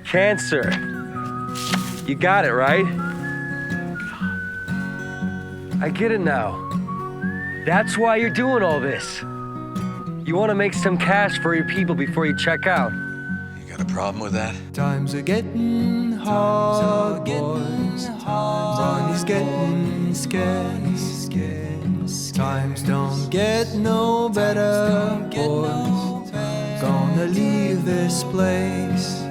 Cancer. You got it, right? I get it now. That's why you're doing all this. You want to make some cash for your people before you check out. You got a problem with that? Times are getting hard, boys. Money's getting scarce. Times don't get no better, boys. Gonna leave this place.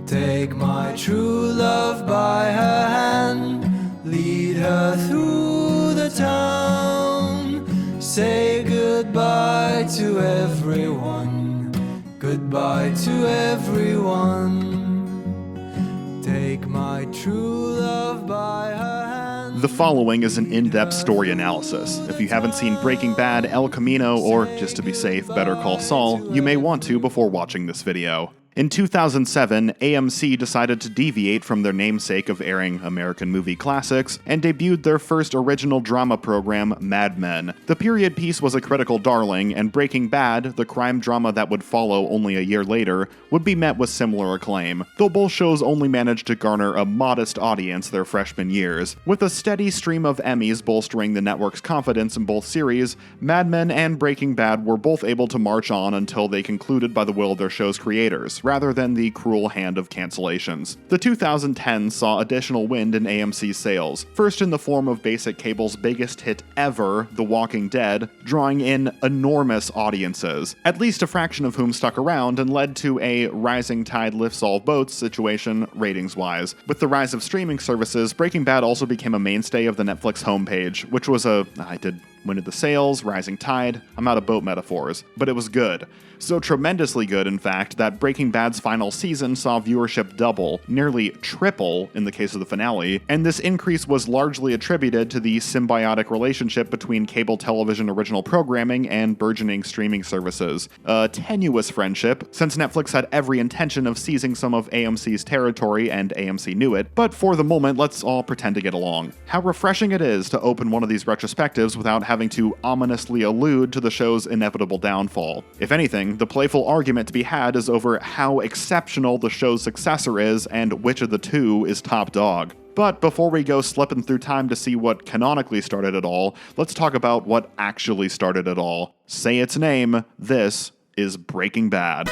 Take my true love by her hand, lead her through the town. Say goodbye to everyone, goodbye to everyone. Take my true love by her hand. The following is an in-depth story analysis. If you haven't seen Breaking Bad, El Camino, or just to be safe, Better Call Saul, you may want to before watching this video. In 2007, AMC decided to deviate from their namesake of airing American movie classics and debuted their first original drama program, Mad Men. The period piece was a critical darling, and Breaking Bad, the crime drama that would follow only a year later, would be met with similar acclaim, though both shows only managed to garner a modest audience their freshman years. With a steady stream of Emmys bolstering the network's confidence in both series, Mad Men and Breaking Bad were both able to march on until they concluded by the will of their show's creators, rather than the cruel hand of cancellations. The 2010s saw additional wind in AMC's sales, first in the form of basic cable's biggest hit ever, The Walking Dead, drawing in enormous audiences, at least a fraction of whom stuck around and led to a rising tide lifts all boats situation ratings-wise. With the rise of streaming services, Breaking Bad also became a mainstay of the Netflix homepage, which was when did the sales, rising tide, I'm out of boat metaphors, but it was good. So tremendously good, in fact, that Breaking Bad's final season saw viewership double, nearly triple in the case of the finale, and this increase was largely attributed to the symbiotic relationship between cable television original programming and burgeoning streaming services. A tenuous friendship, since Netflix had every intention of seizing some of AMC's territory and AMC knew it, but for the moment, let's all pretend to get along. How refreshing it is to open one of these retrospectives without having to ominously allude to the show's inevitable downfall. If anything, the playful argument to be had is over how exceptional the show's successor is and which of the two is top dog. But before we go slipping through time to see what canonically started it all, let's talk about what actually started it all. Say its name, this is Breaking Bad.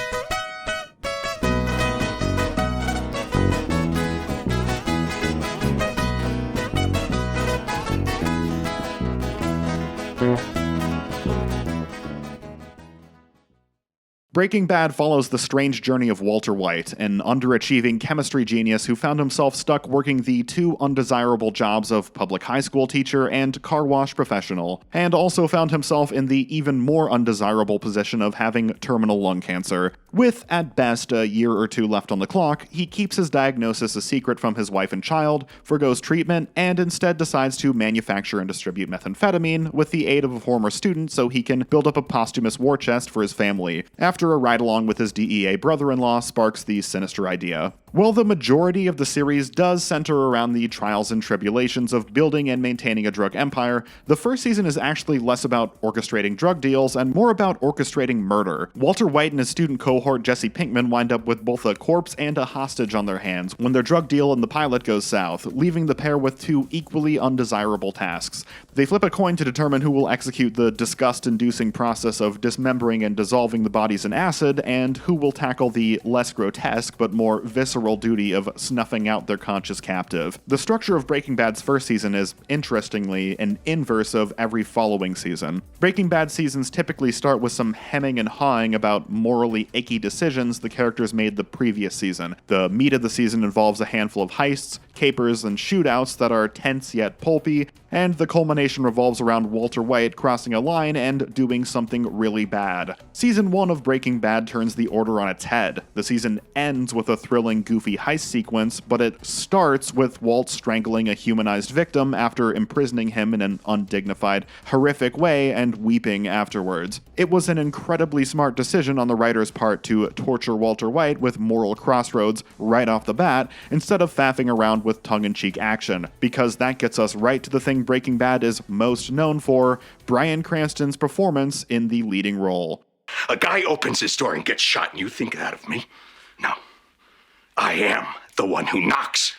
Breaking Bad follows the strange journey of Walter White, an underachieving chemistry genius who found himself stuck working the two undesirable jobs of public high school teacher and car wash professional, and also found himself in the even more undesirable position of having terminal lung cancer. With, at best, a year or two left on the clock, he keeps his diagnosis a secret from his wife and child, forgoes treatment, and instead decides to manufacture and distribute methamphetamine with the aid of a former student so he can build up a posthumous war chest for his family. After a ride-along with his DEA brother-in-law sparks the sinister idea. While the majority of the series does center around the trials and tribulations of building and maintaining a drug empire, the first season is actually less about orchestrating drug deals and more about orchestrating murder. Walter White and his student cohort Jesse Pinkman wind up with both a corpse and a hostage on their hands when their drug deal in the pilot goes south, leaving the pair with two equally undesirable tasks. They flip a coin to determine who will execute the disgust-inducing process of dismembering and dissolving the bodies in acid, and who will tackle the less grotesque but more visceral duty of snuffing out their conscious captive. The structure of Breaking Bad's first season is, interestingly, an inverse of every following season. Breaking Bad seasons typically start with some hemming and hawing about morally icky decisions the characters made the previous season. The meat of the season involves a handful of heists, capers, and shootouts that are tense yet pulpy, and the culmination revolves around Walter White crossing a line and doing something really bad. Season 1 of Breaking Bad turns the order on its head. The season ends with a thrilling, goofy heist sequence, but it starts with Walt strangling a humanized victim after imprisoning him in an undignified, horrific way and weeping afterwards. It was an incredibly smart decision on the writer's part to torture Walter White with moral crossroads right off the bat, instead of faffing around with tongue-in-cheek action, because that gets us right to the thing Breaking Bad is most known for: Bryan Cranston's performance in the leading role. A guy opens his door and gets shot, and you think that of me? No. I am the one who knocks.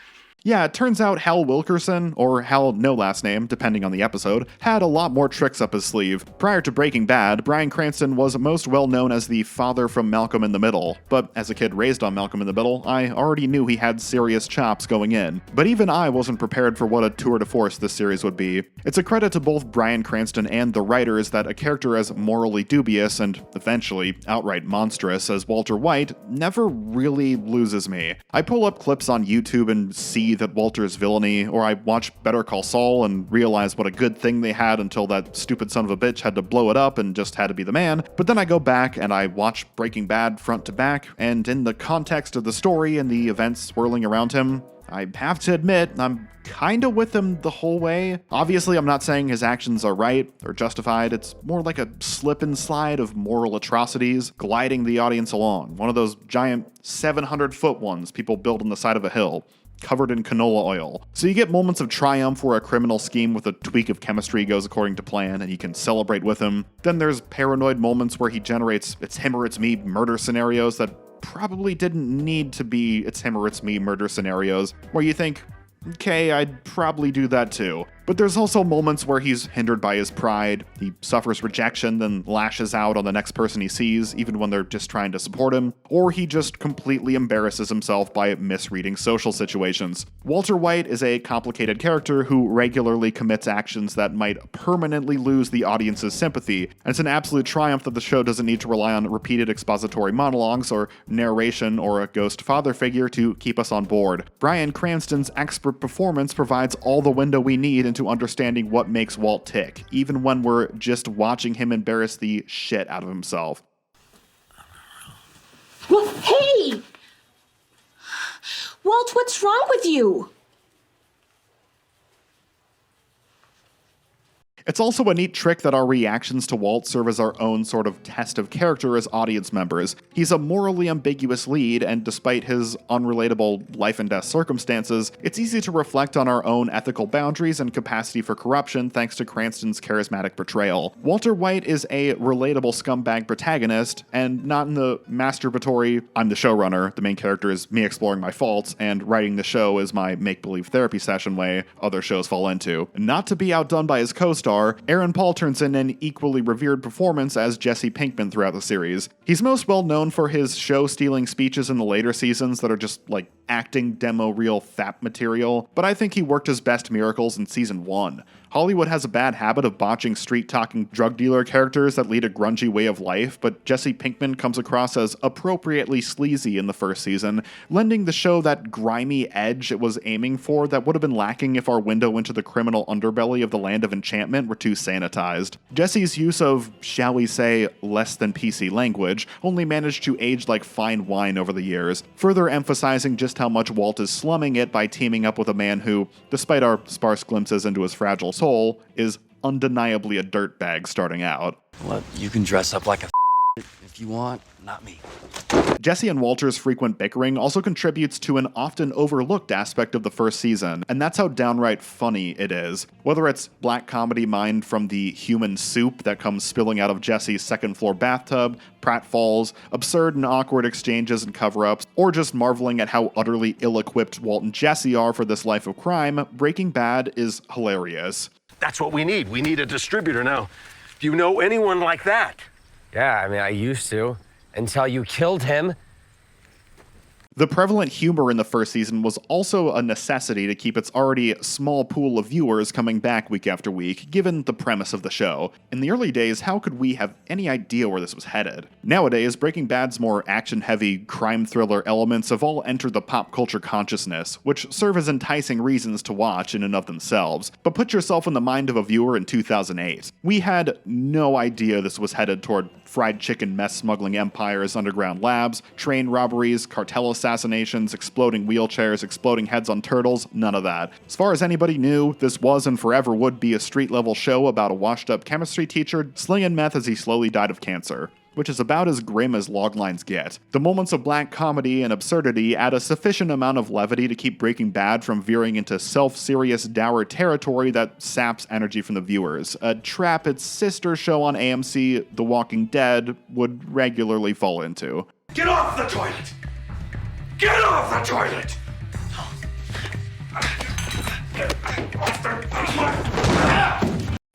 Yeah, it turns out Hal Wilkerson, or Hal no last name, depending on the episode, had a lot more tricks up his sleeve. Prior to Breaking Bad, Bryan Cranston was most well known as the father from Malcolm in the Middle, but as a kid raised on Malcolm in the Middle, I already knew he had serious chops going in. But even I wasn't prepared for what a tour de force this series would be. It's a credit to both Bryan Cranston and the writers that a character as morally dubious and eventually outright monstrous as Walter White never really loses me. I pull up clips on YouTube and see that Walter's villainy, or I watch Better Call Saul and realize what a good thing they had until that stupid son of a bitch had to blow it up and just had to be the man. But then I go back and I watch Breaking Bad front to back, and in the context of the story and the events swirling around him, I have to admit, I'm kinda with him the whole way. Obviously, I'm not saying his actions are right or justified. It's more like a slip and slide of moral atrocities gliding the audience along. One of those giant 700-foot ones people build on the side of a hill, covered in canola oil. So you get moments of triumph where a criminal scheme with a tweak of chemistry goes according to plan and you can celebrate with him. Then there's paranoid moments where he generates it's him or it's me murder scenarios that probably didn't need to be it's him or it's me murder scenarios, where you think, okay, I'd probably do that too. But there's also moments where he's hindered by his pride, he suffers rejection, then lashes out on the next person he sees, even when they're just trying to support him, or he just completely embarrasses himself by misreading social situations. Walter White is a complicated character who regularly commits actions that might permanently lose the audience's sympathy, and it's an absolute triumph that the show doesn't need to rely on repeated expository monologues or narration or a ghost father figure to keep us on board. Bryan Cranston's expert performance provides all the window we need into understanding what makes Walt tick, even when we're just watching him embarrass the shit out of himself. Well, hey! Walt, what's wrong with you? It's also a neat trick that our reactions to Walt serve as our own sort of test of character as audience members. He's a morally ambiguous lead, and despite his unrelatable life and death circumstances, it's easy to reflect on our own ethical boundaries and capacity for corruption thanks to Cranston's charismatic portrayal. Walter White is a relatable scumbag protagonist, and not in the masturbatory, I'm the showrunner, the main character is me exploring my faults, and writing the show is my make-believe therapy session way other shows fall into. Not to be outdone by his co-star, Aaron Paul turns in an equally revered performance as Jesse Pinkman throughout the series. He's most well known for his show-stealing speeches in the later seasons that are just like acting demo reel fap material, but I think he worked his best miracles in season 1. Hollywood has a bad habit of botching street-talking drug dealer characters that lead a grungy way of life, but Jesse Pinkman comes across as appropriately sleazy in the first season, lending the show that grimy edge it was aiming for that would have been lacking if our window into the criminal underbelly of the Land of Enchantment were too sanitized. Jesse's use of, shall we say, less than PC language only managed to age like fine wine over the years, further emphasizing just how much Walt is slumming it by teaming up with a man who, despite our sparse glimpses into his fragile soul, is undeniably a dirtbag starting out. Well, you can dress up like a if you want, not me. Jesse and Walter's frequent bickering also contributes to an often overlooked aspect of the first season, and that's how downright funny it is. Whether it's black comedy mined from the human soup that comes spilling out of Jesse's second-floor bathtub, pratfalls, absurd and awkward exchanges and cover-ups, or just marveling at how utterly ill-equipped Walt and Jesse are for this life of crime, Breaking Bad is hilarious. That's what we need. We need a distributor now. Do you know anyone like that? Yeah, I mean, I used to. Until you killed him. The prevalent humor in the first season was also a necessity to keep its already small pool of viewers coming back week after week, given the premise of the show. In the early days, how could we have any idea where this was headed? Nowadays, Breaking Bad's more action-heavy, crime thriller elements have all entered the pop culture consciousness, which serve as enticing reasons to watch in and of themselves. But put yourself in the mind of a viewer in 2008. We had no idea this was headed toward fried chicken mess smuggling empires, underground labs, train robberies, cartel assassinations, exploding wheelchairs, exploding heads on turtles, none of that. As far as anybody knew, this was and forever would be a street-level show about a washed-up chemistry teacher slinging meth as he slowly died of cancer, which is about as grim as loglines get. The moments of black comedy and absurdity add a sufficient amount of levity to keep Breaking Bad from veering into self-serious, dour territory that saps energy from the viewers, a trap its sister show on AMC, The Walking Dead, would regularly fall into. Get off the toilet! Get off the toilet!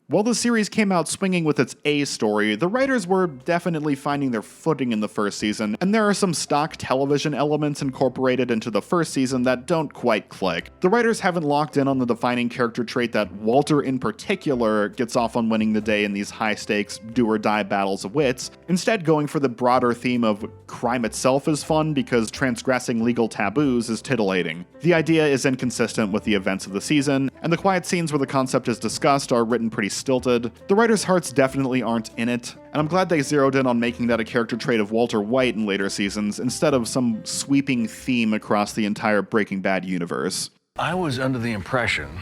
While the series came out swinging with its A story, the writers were definitely finding their footing in the first season, and there are some stock television elements incorporated into the first season that don't quite click. The writers haven't locked in on the defining character trait that Walter in particular gets off on winning the day in these high-stakes, do-or-die battles of wits, instead going for the broader theme of crime itself is fun because transgressing legal taboos is titillating. The idea is inconsistent with the events of the season, and the quiet scenes where the concept is discussed are written pretty stilted. The writers' hearts definitely aren't in it, and I'm glad they zeroed in on making that a character trait of Walter White in later seasons instead of some sweeping theme across the entire Breaking Bad universe. I was under the impression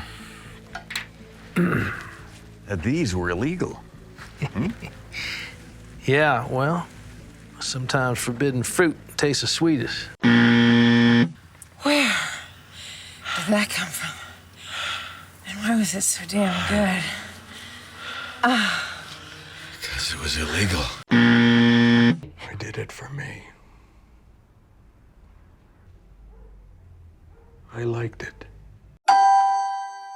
that these were illegal. Yeah, well, sometimes forbidden fruit tastes the sweetest. Where did that come from? And why was it so damn good? Because it was illegal. They did it for me. I liked it.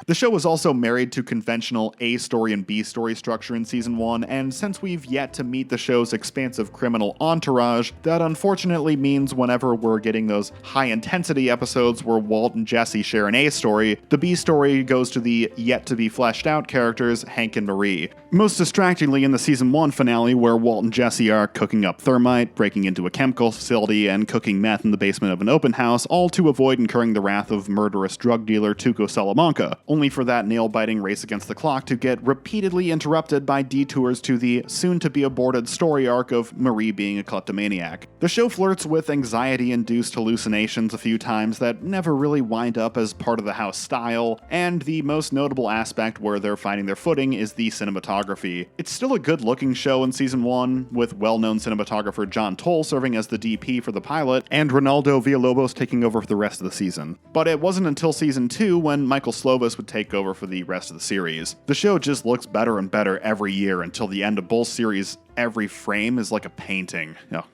The show was also married to conventional A story and B story structure in season 1, and since we've yet to meet the show's expansive criminal entourage, that unfortunately means whenever we're getting those high-intensity episodes where Walt and Jesse share an A story, the B story goes to the yet-to-be-fleshed-out characters Hank and Marie. Most distractingly in the season 1 finale, where Walt and Jesse are cooking up thermite, breaking into a chemical facility, and cooking meth in the basement of an open house, all to avoid incurring the wrath of murderous drug dealer Tuco Salamanca, only for that nail-biting race against the clock to get repeatedly interrupted by detours to the soon-to-be-aborted story arc of Marie being a kleptomaniac. The show flirts with anxiety-induced hallucinations a few times that never really wind up as part of the house style, and the most notable aspect where they're finding their footing is the cinematography. It's still a good-looking show in season 1, with well-known cinematographer John Toll serving as the DP for the pilot, and Ronaldo Villalobos taking over for the rest of the season. But it wasn't until season 2 when Michael Slovis would take over for the rest of the series. The show just looks better and better every year until the end of both series. Every frame is like a painting. Oh,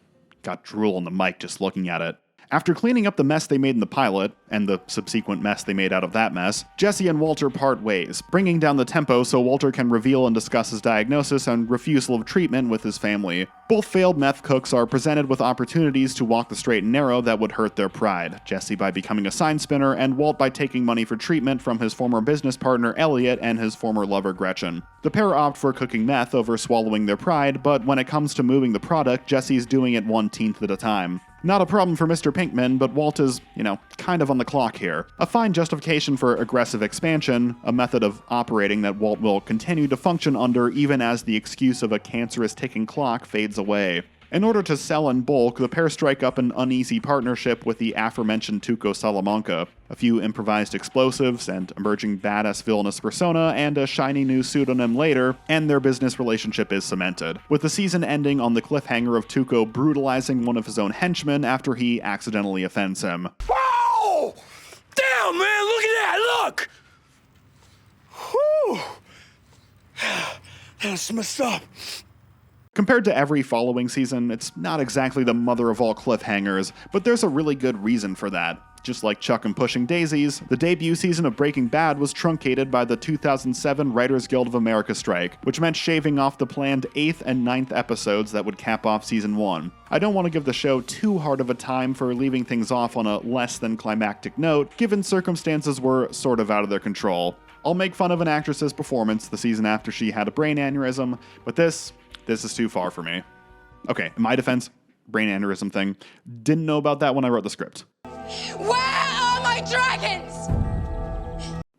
got drool on the mic just looking at it. After cleaning up the mess they made in the pilot, and the subsequent mess they made out of that mess, Jesse and Walter part ways, bringing down the tempo so Walter can reveal and discuss his diagnosis and refusal of treatment with his family. Both failed meth cooks are presented with opportunities to walk the straight and narrow that would hurt their pride, Jesse by becoming a sign spinner, and Walt by taking money for treatment from his former business partner Elliot and his former lover Gretchen. The pair opt for cooking meth over swallowing their pride, but when it comes to moving the product, Jesse's doing it 1/10 at a time. Not a problem for Mr. Pinkman, but Walt is, kind of on the clock here. A fine justification for aggressive expansion, a method of operating that Walt will continue to function under even as the excuse of a cancerous ticking clock fades away. In order to sell in bulk, the pair strike up an uneasy partnership with the aforementioned Tuco Salamanca. A few improvised explosives, and emerging badass villainous persona, and a shiny new pseudonym later, and their business relationship is cemented, with the season ending on the cliffhanger of Tuco brutalizing one of his own henchmen after he accidentally offends him. Whoa! Damn, man, look at that, look! Whew! That's messed up. Compared to every following season, it's not exactly the mother of all cliffhangers, but there's a really good reason for that. Just like Chuck and Pushing Daisies, the debut season of Breaking Bad was truncated by the 2007 Writers Guild of America strike, which meant shaving off the planned 8th and 9th episodes that would cap off season 1. I don't want to give the show too hard of a time for leaving things off on a less than climactic note, given circumstances were sort of out of their control. I'll make fun of an actress's performance the season after she had a brain aneurysm, but this is too far for me. Okay, in my defense, brain aneurysm thing, didn't know about that when I wrote the script. Where are my dragons?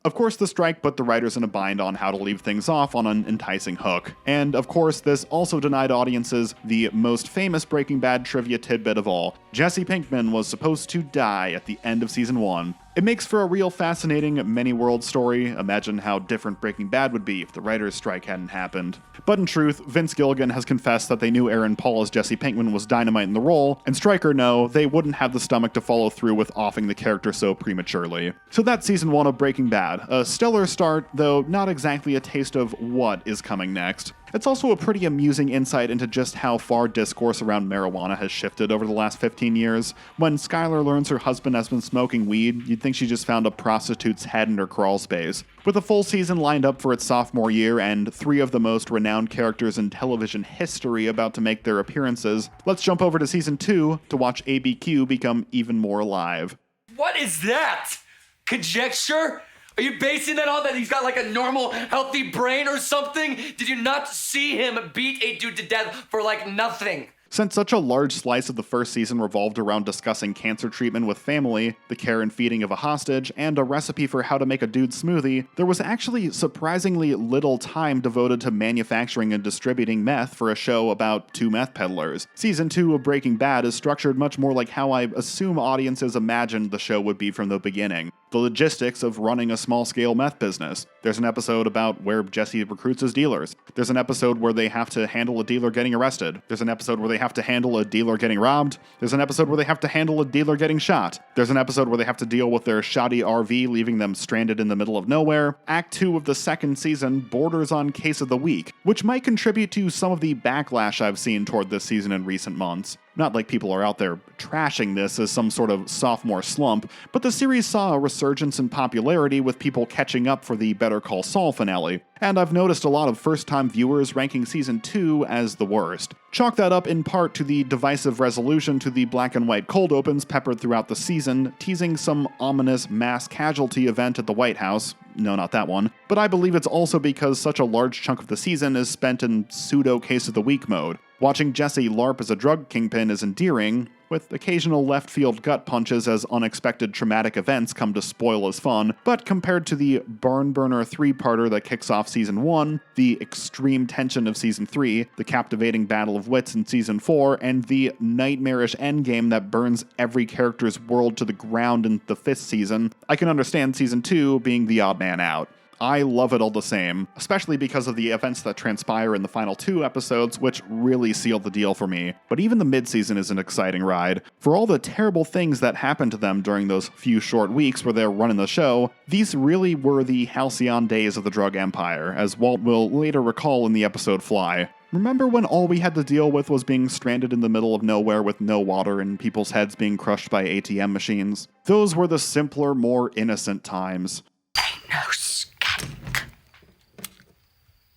Of course, the strike put the writers in a bind on how to leave things off on an enticing hook. And of course, this also denied audiences the most famous Breaking Bad trivia tidbit of all. Jesse Pinkman was supposed to die at the end of season 1. It makes for a real fascinating many-world story. Imagine how different Breaking Bad would be if the writer's strike hadn't happened. But in truth, Vince Gilligan has confessed that they knew Aaron Paul as Jesse Pinkman was dynamite in the role, and strike or no, they wouldn't have the stomach to follow through with offing the character so prematurely. So that's season 1 of Breaking Bad. A stellar start, though not exactly a taste of what is coming next. It's also a pretty amusing insight into just how far discourse around marijuana has shifted over the last 15 years. When Skyler learns her husband has been smoking weed, you'd think she just found a prostitute's head in her crawl space. With a full season lined up for its sophomore year and 3 of the most renowned characters in television history about to make their appearances, let's jump over to season 2 to watch ABQ become even more alive. What is that? Conjecture? Are you basing that on that he's got like a normal, healthy brain or something? Did you not see him beat a dude to death for like nothing? Since such a large slice of the first season revolved around discussing cancer treatment with family, the care and feeding of a hostage, and a recipe for how to make a dude smoothie, there was actually surprisingly little time devoted to manufacturing and distributing meth for a show about 2 meth peddlers. Season 2 of Breaking Bad is structured much more like how I assume audiences imagined the show would be from the beginning. The logistics of running a small-scale meth business. There's an episode about where Jesse recruits his dealers. There's an episode where they have to handle a dealer getting arrested. There's an episode where they have to handle a dealer getting robbed. There's an episode where they have to handle a dealer getting shot. There's an episode where they have to deal with their shoddy RV, leaving them stranded in the middle of nowhere. Act 2 of the second season borders on Case of the Week, which might contribute to some of the backlash I've seen toward this season in recent months. Not like people are out there trashing this as some sort of sophomore slump, but the series saw a resurgence in popularity with people catching up for the Better Call Saul finale, and I've noticed a lot of first-time viewers ranking Season 2 as the worst. Chalk that up in part to the divisive resolution to the black and white cold opens peppered throughout the season, teasing some ominous mass casualty event at the White House. No, not that one. But I believe it's also because such a large chunk of the season is spent in pseudo-Case of the Week mode. Watching Jesse LARP as a drug kingpin is endearing, with occasional left-field gut punches as unexpected traumatic events come to spoil his fun, but compared to the barn-burner 3-parter that kicks off Season 1, the extreme tension of Season 3, the captivating battle of wits in Season 4, and the nightmarish endgame that burns every character's world to the ground in the 5th season, I can understand Season 2 being the odd man out. I love it all the same, especially because of the events that transpire in the final 2 episodes, which really sealed the deal for me. But even the mid-season is an exciting ride. For all the terrible things that happened to them during those few short weeks where they're running the show, these really were the halcyon days of the drug empire, as Walt will later recall in the episode Fly. Remember when all we had to deal with was being stranded in the middle of nowhere with no water and people's heads being crushed by ATM machines? Those were the simpler, more innocent times.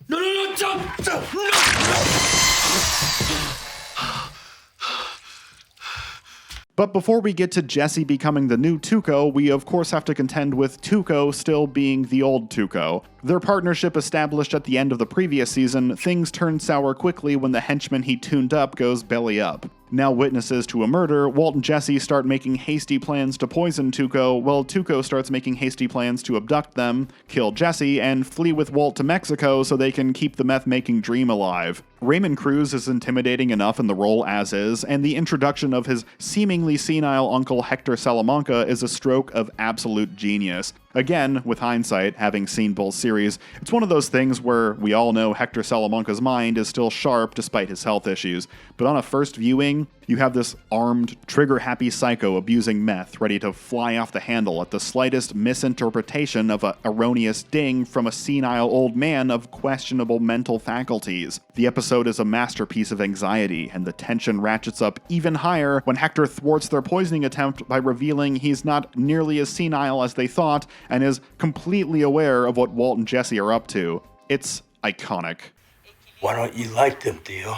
No, don't, no! But before we get to Jesse becoming the new Tuco, we of course have to contend with Tuco still being the old Tuco. Their partnership established at the end of the previous season, things turn sour quickly when the henchman he tuned up goes belly up. Now witnesses to a murder, Walt and Jesse start making hasty plans to poison Tuco, while Tuco starts making hasty plans to abduct them, kill Jesse, and flee with Walt to Mexico so they can keep the meth-making dream alive. Raymond Cruz is intimidating enough in the role as is, and the introduction of his seemingly senile uncle Hector Salamanca is a stroke of absolute genius. Again, with hindsight, having seen both series, it's one of those things where we all know Hector Salamanca's mind is still sharp despite his health issues, but on a first viewing, you have this armed, trigger-happy psycho abusing meth, ready to fly off the handle at the slightest misinterpretation of an erroneous ding from a senile old man of questionable mental faculties. The episode is a masterpiece of anxiety, and the tension ratchets up even higher when Hector thwarts their poisoning attempt by revealing he's not nearly as senile as they thought, and is completely aware of what Walt and Jesse are up to. It's iconic. Why don't you like them, Theo?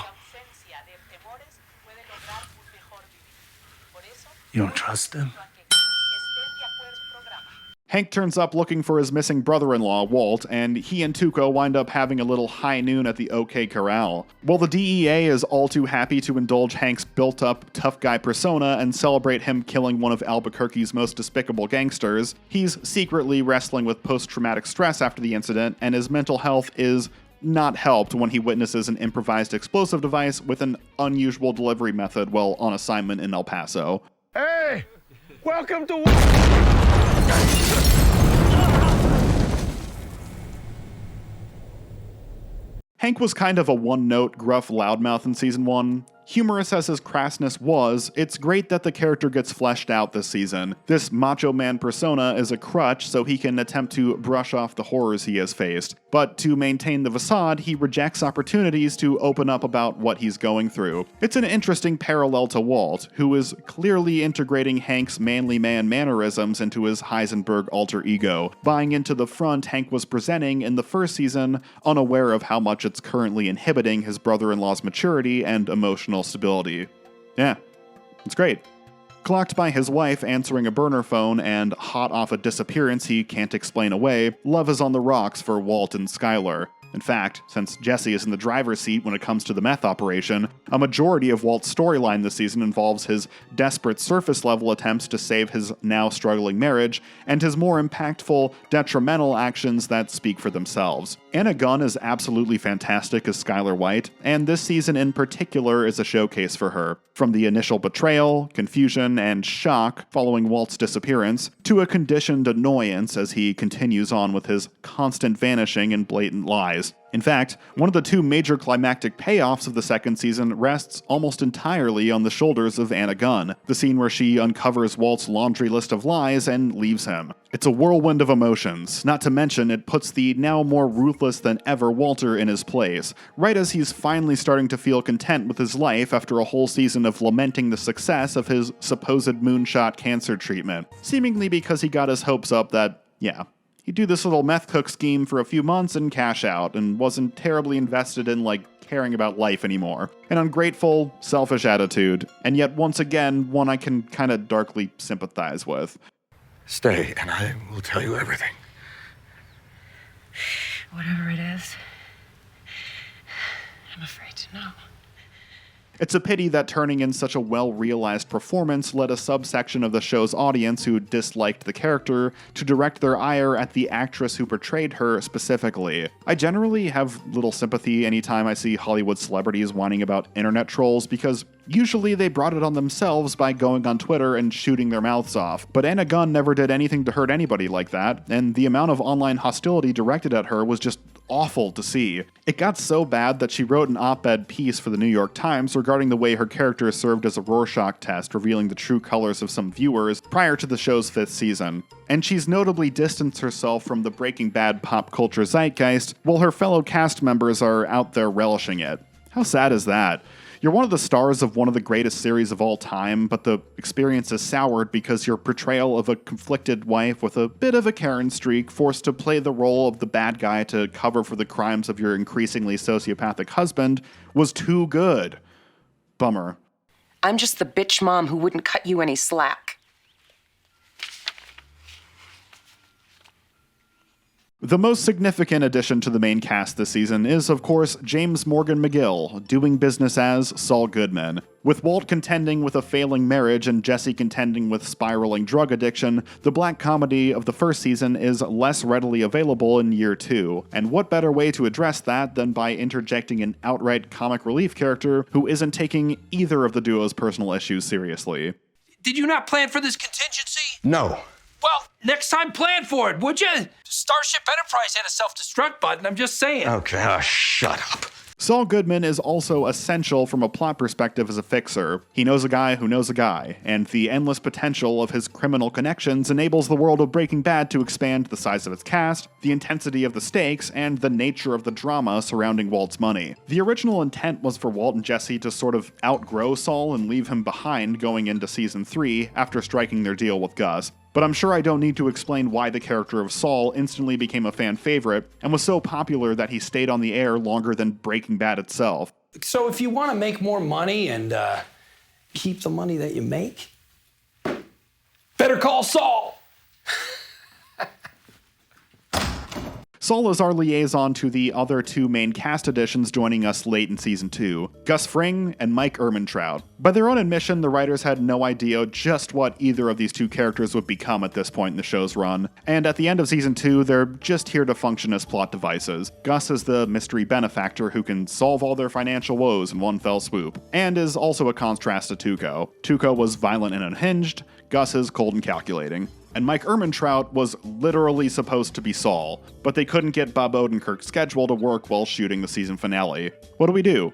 You don't trust them? Hank turns up looking for his missing brother-in-law, Walt, and he and Tuco wind up having a little high noon at the OK Corral. While the DEA is all too happy to indulge Hank's built-up tough guy persona and celebrate him killing one of Albuquerque's most despicable gangsters, he's secretly wrestling with post-traumatic stress after the incident, and his mental health is not helped when he witnesses an improvised explosive device with an unusual delivery method while on assignment in El Paso. Hey! Welcome to... Hank was kind of a one-note, gruff loudmouth in Season 1. Humorous as his crassness was, it's great that the character gets fleshed out this season. This macho man persona is a crutch so he can attempt to brush off the horrors he has faced. But to maintain the facade, he rejects opportunities to open up about what he's going through. It's an interesting parallel to Walt, who is clearly integrating Hank's manly man mannerisms into his Heisenberg alter ego, buying into the front Hank was presenting in the first season, unaware of how much it's currently inhibiting his brother-in-law's maturity and emotional stability. Yeah, it's great. Clocked by his wife answering a burner phone and hot off a disappearance he can't explain away, love is on the rocks for Walt and Skyler. In fact, since Jesse is in the driver's seat when it comes to the meth operation, a majority of Walt's storyline this season involves his desperate surface-level attempts to save his now struggling marriage, and his more impactful, detrimental actions that speak for themselves. Anna Gunn is absolutely fantastic as Skyler White, and this season in particular is a showcase for her. From the initial betrayal, confusion, and shock following Walt's disappearance, to a conditioned annoyance as he continues on with his constant vanishing and blatant lies. In fact, one of the two major climactic payoffs of the second season rests almost entirely on the shoulders of Anna Gunn, the scene where she uncovers Walt's laundry list of lies and leaves him. It's a whirlwind of emotions, not to mention it puts the now more ruthless than ever Walter in his place, right as he's finally starting to feel content with his life after a whole season of lamenting the success of his supposed moonshot cancer treatment, seemingly because he got his hopes up that, he'd do this little meth cook scheme for a few months and cash out, and wasn't terribly invested in, caring about life anymore. An ungrateful, selfish attitude, and yet once again, one I can kinda darkly sympathize with. Stay, and I will tell you everything. Whatever it is, I'm afraid to know. It's a pity that turning in such a well-realized performance led a subsection of the show's audience who disliked the character to direct their ire at the actress who portrayed her specifically. I generally have little sympathy anytime I see Hollywood celebrities whining about internet trolls because usually they brought it on themselves by going on Twitter and shooting their mouths off. But Anna Gunn never did anything to hurt anybody like that, and the amount of online hostility directed at her was just awful to see. It got so bad that she wrote an op-ed piece for the New York Times regarding the way her character served as a Rorschach test, revealing the true colors of some viewers prior to the show's 5th season. And she's notably distanced herself from the Breaking Bad pop culture zeitgeist, while her fellow cast members are out there relishing it. How sad is that? You're one of the stars of one of the greatest series of all time, but the experience is soured because your portrayal of a conflicted wife with a bit of a Karen streak, forced to play the role of the bad guy to cover for the crimes of your increasingly sociopathic husband, was too good. Bummer. I'm just the bitch mom who wouldn't cut you any slack. The most significant addition to the main cast this season is, of course, James Morgan McGill, doing business as Saul Goodman. With Walt contending with a failing marriage and Jesse contending with spiraling drug addiction, the black comedy of the first season is less readily available in year 2. And what better way to address that than by interjecting an outright comic relief character who isn't taking either of the duo's personal issues seriously? Did you not plan for this contingency? No. Well, next time plan for it, would you? Starship Enterprise had a self-destruct button, I'm just saying. Okay, shut up. Saul Goodman is also essential from a plot perspective as a fixer. He knows a guy who knows a guy, and the endless potential of his criminal connections enables the world of Breaking Bad to expand the size of its cast, the intensity of the stakes, and the nature of the drama surrounding Walt's money. The original intent was for Walt and Jesse to sort of outgrow Saul and leave him behind going into Season 3 after striking their deal with Gus. But I'm sure I don't need to explain why the character of Saul instantly became a fan favorite and was so popular that he stayed on the air longer than Breaking Bad itself. So if you want to make more money and keep the money that you make, better call Saul. Saul is our liaison to the other two main cast additions joining us late in Season 2, Gus Fring and Mike Ehrmantraut. By their own admission, the writers had no idea just what either of these two characters would become at this point in the show's run, and at the end of Season 2, they're just here to function as plot devices. Gus is the mystery benefactor who can solve all their financial woes in one fell swoop, and is also a contrast to Tuco. Tuco was violent and unhinged, Gus is cold and calculating. And Mike Ehrmantraut was literally supposed to be Saul, but they couldn't get Bob Odenkirk's schedule to work while shooting the season finale. What do?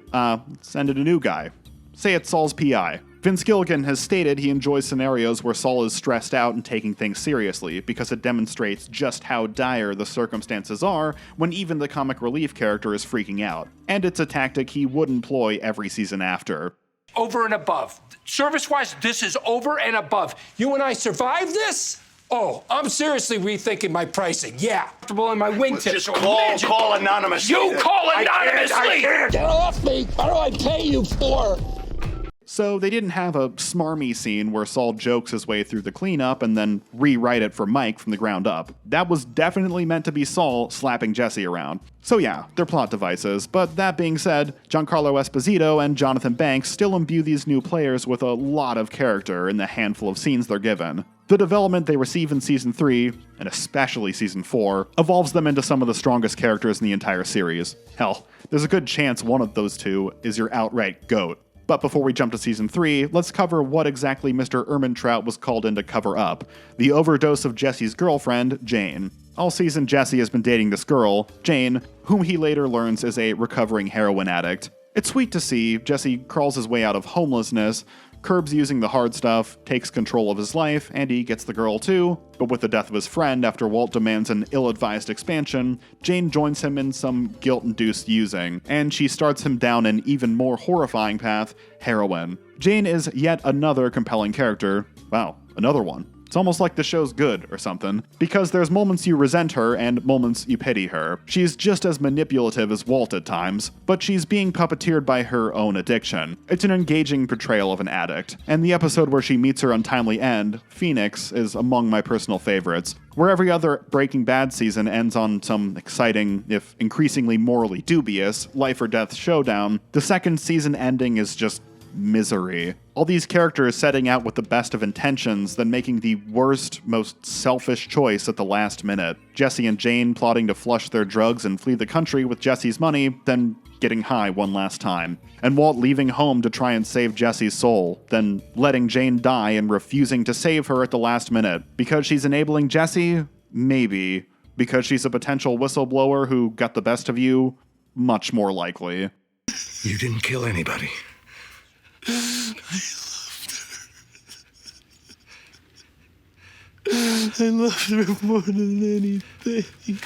Send in a new guy. Say it's Saul's PI. Vince Gilligan has stated he enjoys scenarios where Saul is stressed out and taking things seriously, because it demonstrates just how dire the circumstances are when even the comic relief character is freaking out. And it's a tactic he would employ every season after. Over and above. Service-wise, this is over and above. You and I survived this? Oh, I'm seriously rethinking my pricing. Yeah. In my wingtip. Just call anonymously. You call anonymously! I can't. Get off me! What do I pay you for? So they didn't have a smarmy scene where Saul jokes his way through the cleanup and then rewrite it for Mike from the ground up. That was definitely meant to be Saul slapping Jesse around. So yeah, they're plot devices, but that being said, Giancarlo Esposito and Jonathan Banks still imbue these new players with a lot of character in the handful of scenes they're given. The development they receive in Season 3, and especially Season 4, evolves them into some of the strongest characters in the entire series. Hell, there's a good chance one of those two is your outright GOAT. But before we jump to Season 3, let's cover what exactly Mr. Ehrmantraut was called in to cover up: the overdose of Jesse's girlfriend, Jane. All season, Jesse has been dating this girl, Jane, whom he later learns is a recovering heroin addict. It's sweet to see Jesse crawls his way out of homelessness, curbs using the hard stuff, takes control of his life, and he gets the girl too. But with the death of his friend after Walt demands an ill-advised expansion, Jane joins him in some guilt-induced using, and she starts him down an even more horrifying path: heroin. Jane is yet another compelling character. Wow, another one. It's almost like the show's good or something, because there's moments you resent her and moments you pity her. She's just as manipulative as Walt at times, but she's being puppeteered by her own addiction. It's an engaging portrayal of an addict, and the episode where she meets her untimely end, Phoenix, is among my personal favorites. Where every other Breaking Bad season ends on some exciting, if increasingly morally dubious, life or death showdown, the second season ending is just misery. All these characters setting out with the best of intentions, then making the worst, most selfish choice at the last minute. Jesse and Jane plotting to flush their drugs and flee the country with Jesse's money, then getting high one last time. And Walt leaving home to try and save Jesse's soul, then letting Jane die and refusing to save her at the last minute. Because she's enabling Jesse? Maybe. Because she's a potential whistleblower who got the best of you? Much more likely. You didn't kill anybody. I loved her more than anything.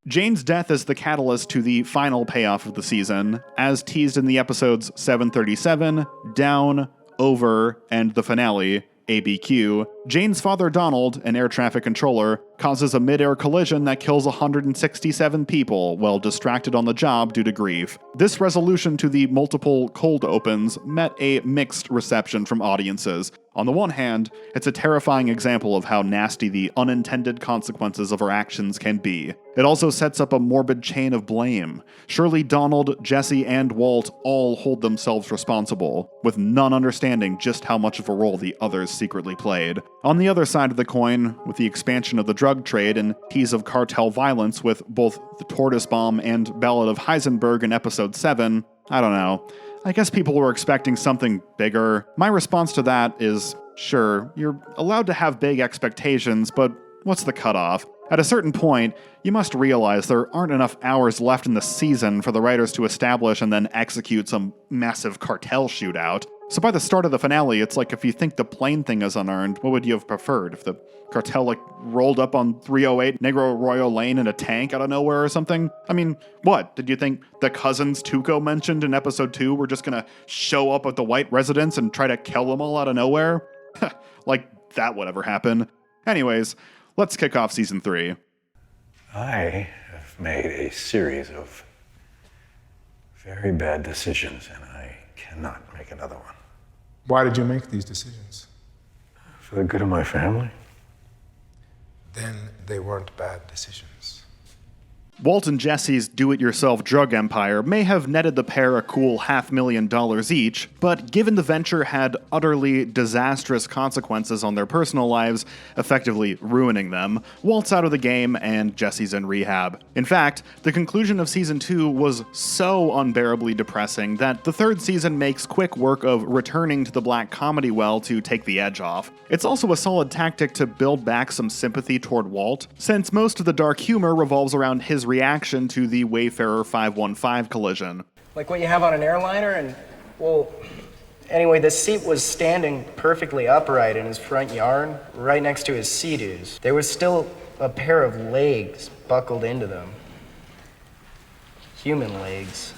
Jane's death is the catalyst to the final payoff of the season, as teased in the episodes 737, Down, Over, and the finale, ABQ. Jane's father Donald, an air traffic controller, causes a mid-air collision that kills 167 people while distracted on the job due to grief. This resolution to the multiple cold opens met a mixed reception from audiences. On the one hand, it's a terrifying example of how nasty the unintended consequences of our actions can be. It also sets up a morbid chain of blame. Surely Donald, Jesse, and Walt all hold themselves responsible, with none understanding just how much of a role the others secretly played. On the other side of the coin, with the expansion of the drug trade and tease of cartel violence with both the Tortoise Bomb and Ballad of Heisenberg in Episode 7, I don't know. I guess people were expecting something bigger. My response to that is, sure, you're allowed to have big expectations, but what's the cutoff? At a certain point, you must realize there aren't enough hours left in the season for the writers to establish and then execute some massive cartel shootout. So by the start of the finale, it's like if you think the plane thing is unearned, what would you have preferred? If the cartel rolled up on 308 Negro Arroyo Lane in a tank out of nowhere or something? I mean, what? Did you think the cousins Tuco mentioned in episode 2 were just gonna show up at the white residence and try to kill them all out of nowhere? Like that would ever happen. Anyways, let's kick off season 3. I have made a series of very bad decisions, and I cannot make another one. Why did you make these decisions? For the good of my family. Then they weren't bad decisions. Walt and Jesse's do-it-yourself drug empire may have netted the pair a cool $500,000 each, but given the venture had utterly disastrous consequences on their personal lives, effectively ruining them, Walt's out of the game and Jesse's in rehab. In fact, the conclusion of Season 2 was so unbearably depressing that the third season makes quick work of returning to the black comedy well to take the edge off. It's also a solid tactic to build back some sympathy toward Walt, since most of the dark humor revolves around his reaction to the Wayfarer 515 collision. Like what you have on an airliner, and, well, Anyway, the seat was standing perfectly upright in his front yard, right next to his sea-doos. There was still a pair of legs buckled into them. Human legs.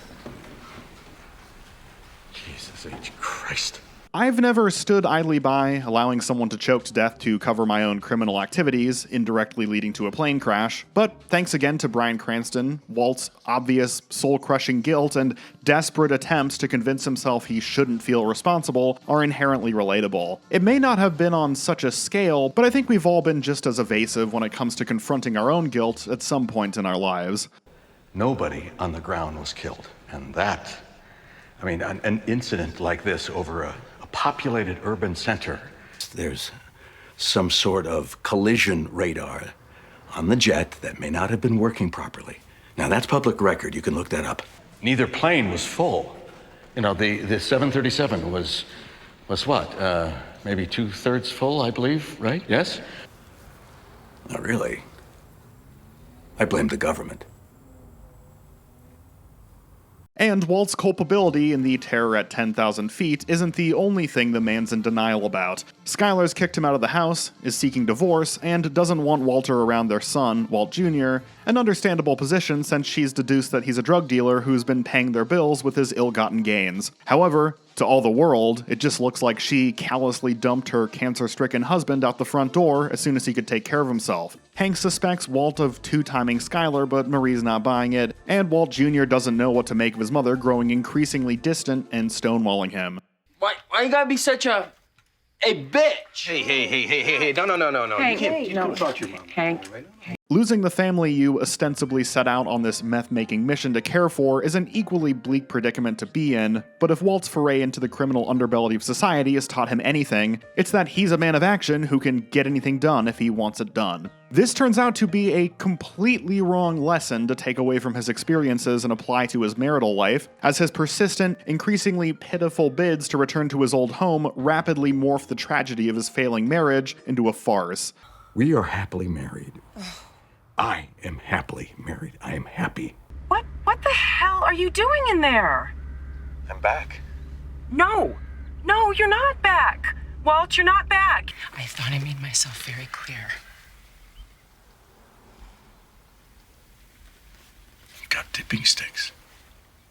Jesus H. Christ. I've never stood idly by, allowing someone to choke to death to cover my own criminal activities, indirectly leading to a plane crash, but thanks again to Bryan Cranston, Walt's obvious soul-crushing guilt and desperate attempts to convince himself he shouldn't feel responsible are inherently relatable. It may not have been on such a scale, but I think we've all been just as evasive when it comes to confronting our own guilt at some point in our lives. Nobody on the ground was killed, and that, I mean, an incident like this over a populated urban center. There's some sort of collision radar on the jet that may not have been working properly. Now, that's public record. You can look that up. Neither plane was full. You know, the 737 was what? Maybe 2/3 full, I believe, right? Yes? Not really. I blame the government. And Walt's culpability in the terror at 10,000 feet isn't the only thing the man's in denial about. Skyler's kicked him out of the house, is seeking divorce, and doesn't want Walter around their son, Walt Jr., an understandable position since she's deduced that he's a drug dealer who's been paying their bills with his ill-gotten gains. However, to all the world, it just looks like she callously dumped her cancer-stricken husband out the front door as soon as he could take care of himself. Hank suspects Walt of two-timing Skyler, but Marie's not buying it, and Walt Jr. doesn't know what to make of his mother growing increasingly distant and stonewalling him. Why you gotta be such a bitch? Hey, no. Hank, You can't talk to your mom. Hank. Losing the family you ostensibly set out on this meth-making mission to care for is an equally bleak predicament to be in, but if Walt's foray into the criminal underbelly of society has taught him anything, it's that he's a man of action who can get anything done if he wants it done. This turns out to be a completely wrong lesson to take away from his experiences and apply to his marital life, as his persistent, increasingly pitiful bids to return to his old home rapidly morph the tragedy of his failing marriage into a farce. We are happily married. I am happily married. I am happy. What the hell are you doing in there? I'm back. No, you're not back. Walt, you're not back. I thought I made myself very clear. Got tipping sticks.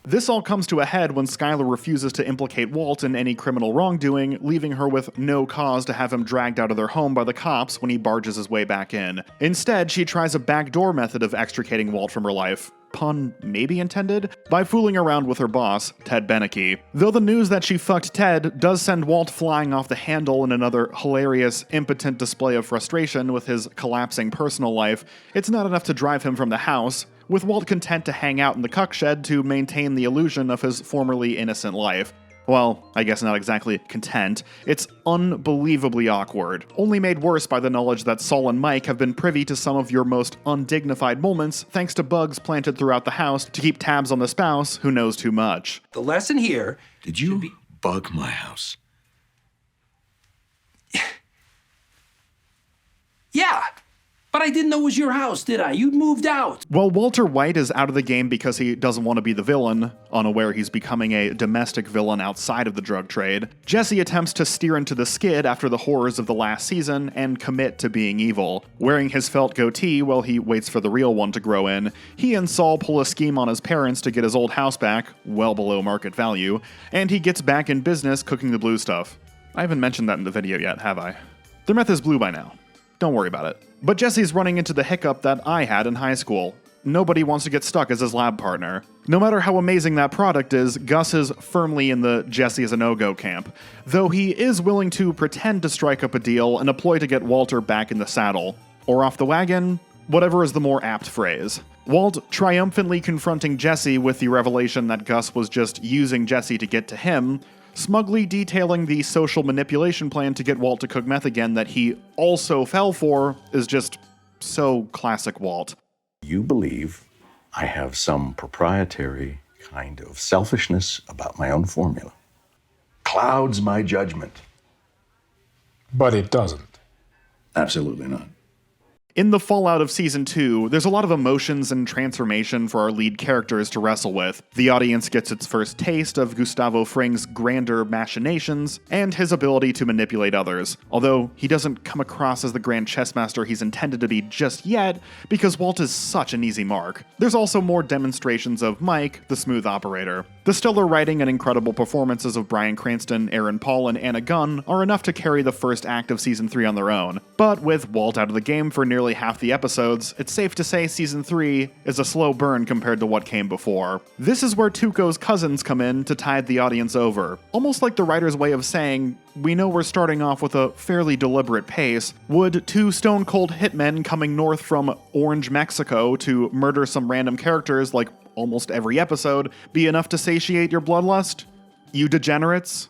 This all comes to a head when Skyler refuses to implicate Walt in any criminal wrongdoing, leaving her with no cause to have him dragged out of their home by the cops when he barges his way back in. Instead, she tries a backdoor method of extricating Walt from her life. Pun maybe intended? By fooling around with her boss, Ted Beneke. Though the news that she fucked Ted does send Walt flying off the handle in another hilarious, impotent display of frustration with his collapsing personal life, it's not enough to drive him from the house, with Walt content to hang out in the cuck shed to maintain the illusion of his formerly innocent life. Well, I guess not exactly content. It's unbelievably awkward, only made worse by the knowledge that Saul and Mike have been privy to some of your most undignified moments thanks to bugs planted throughout the house to keep tabs on the spouse who knows too much. The lesson here... Did you bug my house? Yeah, but I didn't know it was your house, did I? You'd moved out. While Walter White is out of the game because he doesn't want to be the villain, unaware he's becoming a domestic villain outside of the drug trade, Jesse attempts to steer into the skid after the horrors of the last season and commit to being evil. Wearing his felt goatee while he waits for the real one to grow in, he and Saul pull a scheme on his parents to get his old house back, well below market value, and he gets back in business cooking the blue stuff. I haven't mentioned that in the video yet, have I? Their meth is blue by now. Don't worry about it. But Jesse's running into the hiccup that I had in high school. Nobody wants to get stuck as his lab partner. No matter how amazing that product is, Gus is firmly in the Jesse is a no-go camp, though he is willing to pretend to strike up a deal and a ploy to get Walter back in the saddle. Or off the wagon, whatever is the more apt phrase. Walt triumphantly confronting Jesse with the revelation that Gus was just using Jesse to get to him, smugly detailing the social manipulation plan to get Walt to cook meth again that he also fell for, is just so classic Walt. You believe I have some proprietary kind of selfishness about my own formula. Clouds my judgment. But it doesn't. Absolutely not. In the fallout of Season 2, there's a lot of emotions and transformation for our lead characters to wrestle with. The audience gets its first taste of Gustavo Fring's grander machinations and his ability to manipulate others, although he doesn't come across as the grand chess master he's intended to be just yet, because Walt is such an easy mark. There's also more demonstrations of Mike, the smooth operator. The stellar writing and incredible performances of Bryan Cranston, Aaron Paul, and Anna Gunn are enough to carry the first act of Season 3 on their own. But with Walt out of the game for nearly half the episodes, it's safe to say Season 3 is a slow burn compared to what came before. This is where Tuco's cousins come in to tide the audience over. Almost like the writer's way of saying, we know we're starting off with a fairly deliberate pace. Would two stone-cold hitmen coming north from Orange, Mexico to murder some random characters like almost every episode be enough to satiate your bloodlust? You degenerates?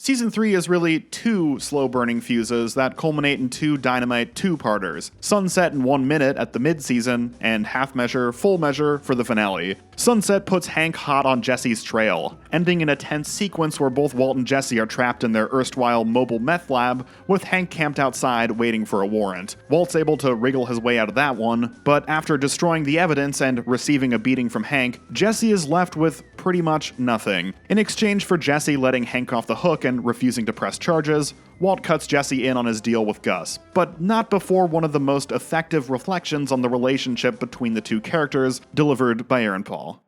Season 3 is really two slow-burning fuses that culminate in two dynamite two-parters. Sunset in 1 minute at the mid-season, and half measure, full measure for the finale. Sunset puts Hank hot on Jesse's trail, ending in a tense sequence where both Walt and Jesse are trapped in their erstwhile mobile meth lab, with Hank camped outside waiting for a warrant. Walt's able to wriggle his way out of that one, but after destroying the evidence and receiving a beating from Hank, Jesse is left with pretty much nothing. In exchange for Jesse letting Hank off the hook and refusing to press charges, Walt cuts Jesse in on his deal with Gus, but not before one of the most effective reflections on the relationship between the two characters delivered by Aaron Paul.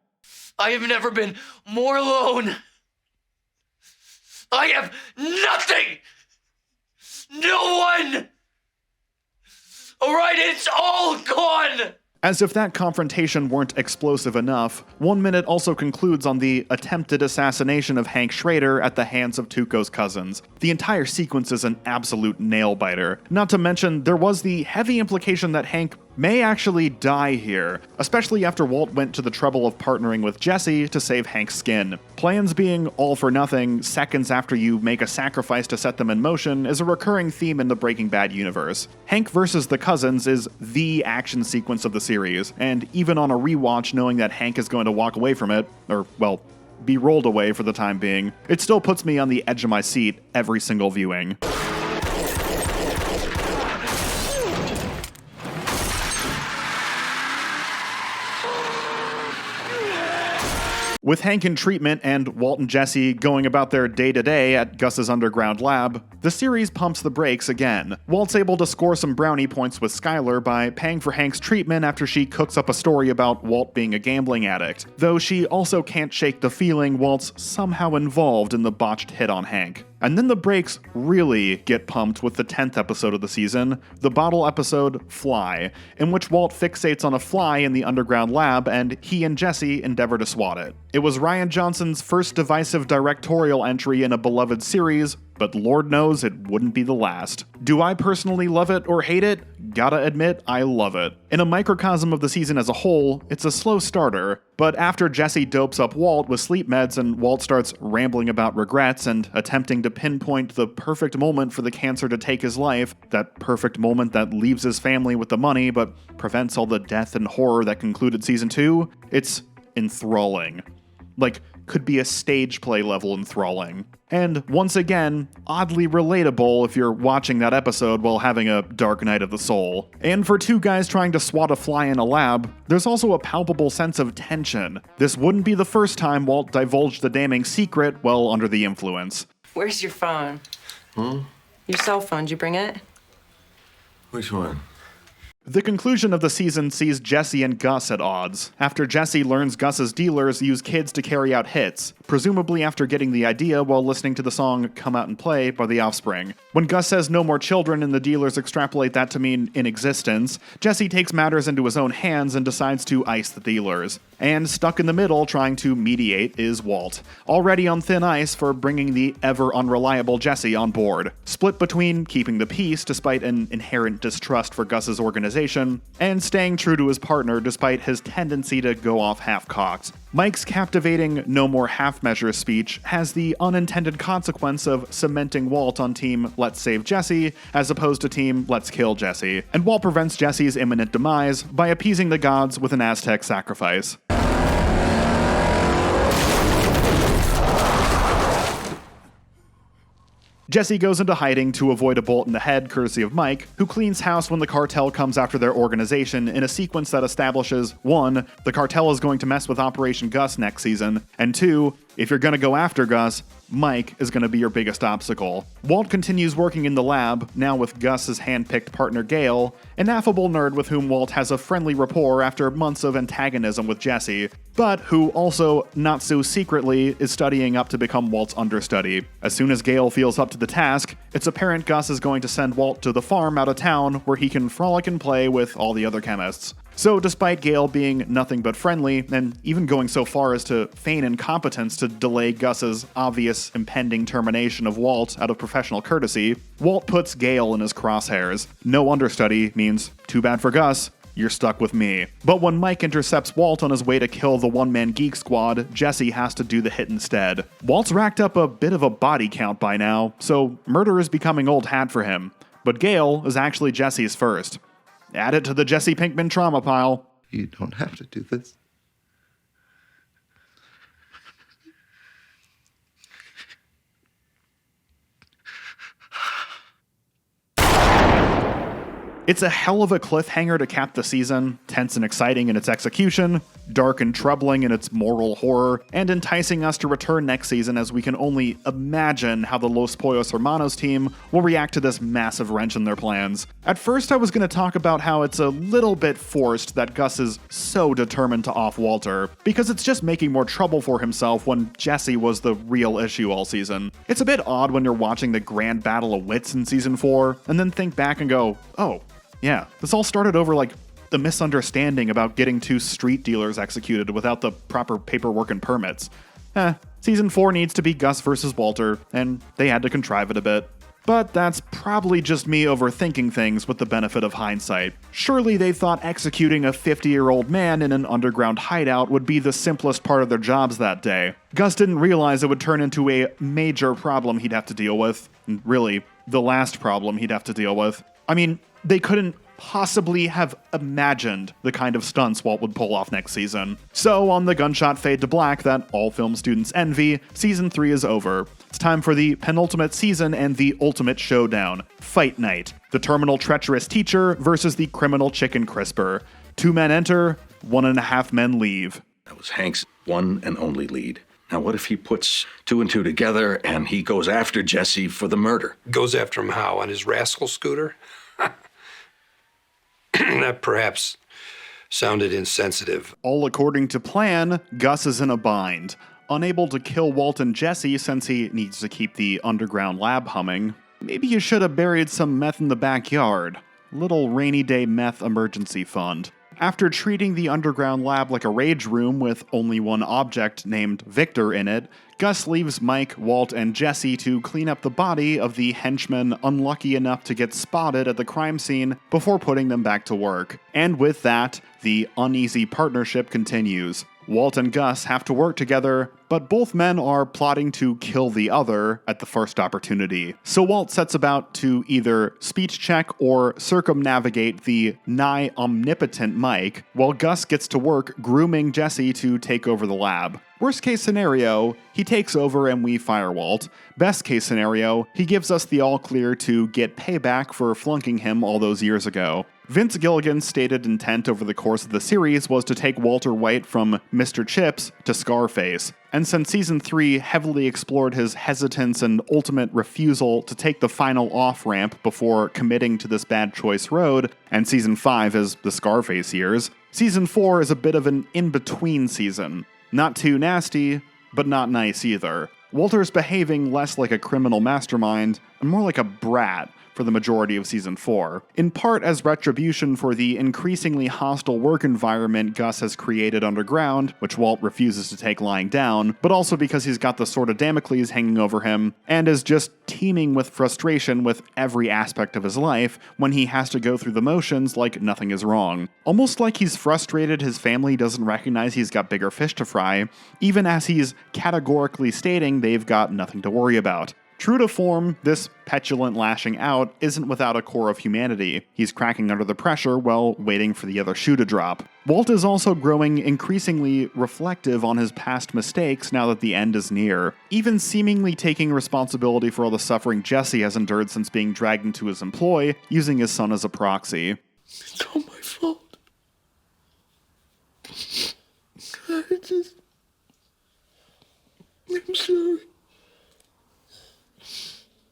I have never been more alone. I have nothing. No one. All right, it's all gone. As if that confrontation weren't explosive enough, 1 minute also concludes on the attempted assassination of Hank Schrader at the hands of Tuco's cousins. The entire sequence is an absolute nail-biter. Not to mention, there was the heavy implication that Hank may actually die here, especially after Walt went to the trouble of partnering with Jesse to save Hank's skin. Plans being all for nothing seconds after you make a sacrifice to set them in motion is a recurring theme in the Breaking Bad universe. Hank versus the cousins is the action sequence of the series, and even on a rewatch knowing that Hank is going to walk away from it, or, well, be rolled away for the time being, it still puts me on the edge of my seat every single viewing. With Hank in treatment and Walt and Jesse going about their day-to-day at Gus's underground lab, the series pumps the brakes again. Walt's able to score some brownie points with Skyler by paying for Hank's treatment after she cooks up a story about Walt being a gambling addict, though she also can't shake the feeling Walt's somehow involved in the botched hit on Hank. And then the brakes really get pumped with the 10th episode of the season, the bottle episode Fly, in which Walt fixates on a fly in the underground lab and he and Jesse endeavor to swat it. It was Rian Johnson's first divisive directorial entry in a beloved series, but Lord knows it wouldn't be the last. Do I personally love it or hate it? Gotta admit, I love it. In a microcosm of the season as a whole, it's a slow starter, but after Jesse dopes up Walt with sleep meds and Walt starts rambling about regrets and attempting to pinpoint the perfect moment for the cancer to take his life, that perfect moment that leaves his family with the money but prevents all the death and horror that concluded season 2, it's enthralling. Like, could be a stage play level enthralling. And once again, oddly relatable if you're watching that episode while having a dark night of the soul. And for two guys trying to swat a fly in a lab, there's also a palpable sense of tension. This wouldn't be the first time Walt divulged the damning secret while under the influence. Where's your phone? Your cell phone, did you bring it? Which one? The conclusion of the season sees Jesse and Gus at odds, after Jesse learns Gus's dealers use kids to carry out hits, presumably after getting the idea while listening to the song Come Out and Play by The Offspring. When Gus says no more children and the dealers extrapolate that to mean in existence, Jesse takes matters into his own hands and decides to ice the dealers. And stuck in the middle trying to mediate is Walt, already on thin ice for bringing the ever-unreliable Jesse on board, split between keeping the peace despite an inherent distrust for Gus's organization, and staying true to his partner despite his tendency to go off half-cocked. Mike's captivating no more half-measure speech has the unintended consequence of cementing Walt on team Let's Save Jesse as opposed to team Let's Kill Jesse, and Walt prevents Jesse's imminent demise by appeasing the gods with an Aztec sacrifice. Jesse goes into hiding to avoid a bolt in the head courtesy of Mike, who cleans house when the cartel comes after their organization in a sequence that establishes 1. The cartel is going to mess with Operation Gus next season, and 2. If you're gonna go after Gus, Mike is gonna be your biggest obstacle. Walt continues working in the lab, now with Gus's hand-picked partner Gale, an affable nerd with whom Walt has a friendly rapport after months of antagonism with Jesse, but who also, not so secretly, is studying up to become Walt's understudy. As soon as Gale feels up to the task, it's apparent Gus is going to send Walt to the farm out of town where he can frolic and play with all the other chemists. So despite Gale being nothing but friendly, and even going so far as to feign incompetence to delay Gus's obvious impending termination of Walt out of professional courtesy, Walt puts Gale in his crosshairs. No understudy means, too bad for Gus, you're stuck with me. But when Mike intercepts Walt on his way to kill the one-man geek squad, Jesse has to do the hit instead. Walt's racked up a bit of a body count by now, so murder is becoming old hat for him. But Gale is actually Jesse's first. Add it to the Jesse Pinkman trauma pile. You don't have to do this. It's a hell of a cliffhanger to cap the season, tense and exciting in its execution, dark and troubling in its moral horror, and enticing us to return next season as we can only imagine how the Los Pollos Hermanos team will react to this massive wrench in their plans. At first I was going to talk about how it's a little bit forced that Gus is so determined to off Walter, because it's just making more trouble for himself when Jesse was the real issue all season. It's a bit odd when you're watching the grand battle of wits in season 4, and then think back and go, oh, yeah, this all started over like the misunderstanding about getting 2 street dealers executed without the proper paperwork and permits. Season 4 needs to be Gus versus Walter, and they had to contrive it a bit. But that's probably just me overthinking things with the benefit of hindsight. Surely they thought executing a 50-year-old man in an underground hideout would be the simplest part of their jobs that day. Gus didn't realize it would turn into a major problem he'd have to deal with. And really, the last problem he'd have to deal with. I mean, they couldn't possibly have imagined the kind of stunts Walt would pull off next season. So, on the gunshot fade to black that all film students envy, Season 3 is over. It's time for the penultimate season and the ultimate showdown, Fight Night. The terminal treacherous teacher versus the criminal chicken crisper. 2 men enter, 1.5 men leave. That was Hank's one and only lead. Now, what if he puts 2 and 2 together and he goes after Jesse for the murder? Goes after him how? On his rascal scooter? That perhaps sounded insensitive. All according to plan, Gus is in a bind. Unable to kill Walt and Jesse since he needs to keep the underground lab humming. Maybe you should have buried some meth in the backyard. Little rainy day meth emergency fund. After treating the underground lab like a rage room with only one object named Victor in it, Gus leaves Mike, Walt, and Jesse to clean up the body of the henchman unlucky enough to get spotted at the crime scene before putting them back to work. And with that, the uneasy partnership continues. Walt and Gus have to work together, but both men are plotting to kill the other at the first opportunity. So Walt sets about to either speech check or circumnavigate the nigh omnipotent Mike, while Gus gets to work grooming Jesse to take over the lab. Worst case scenario, he takes over and we fire Walt. Best case scenario, he gives us the all clear to get payback for flunking him all those years ago. Vince Gilligan's stated intent over the course of the series was to take Walter White from Mr. Chips to Scarface, and since Season 3 heavily explored his hesitance and ultimate refusal to take the final off-ramp before committing to this bad choice road, and Season 5 is the Scarface years, Season 4 is a bit of an in-between season. Not too nasty, but not nice either. Walter's behaving less like a criminal mastermind and more like a brat for the majority of Season 4, in part as retribution for the increasingly hostile work environment Gus has created underground, which Walt refuses to take lying down, but also because he's got the sword of Damocles hanging over him, and is just teeming with frustration with every aspect of his life when he has to go through the motions like nothing is wrong. Almost like he's frustrated his family doesn't recognize he's got bigger fish to fry, even as he's categorically stating they've got nothing to worry about. True to form, this petulant lashing out isn't without a core of humanity. He's cracking under the pressure while waiting for the other shoe to drop. Walt is also growing increasingly reflective on his past mistakes now that the end is near, even seemingly taking responsibility for all the suffering Jesse has endured since being dragged into his employ, using his son as a proxy. It's all my fault. I'm sorry.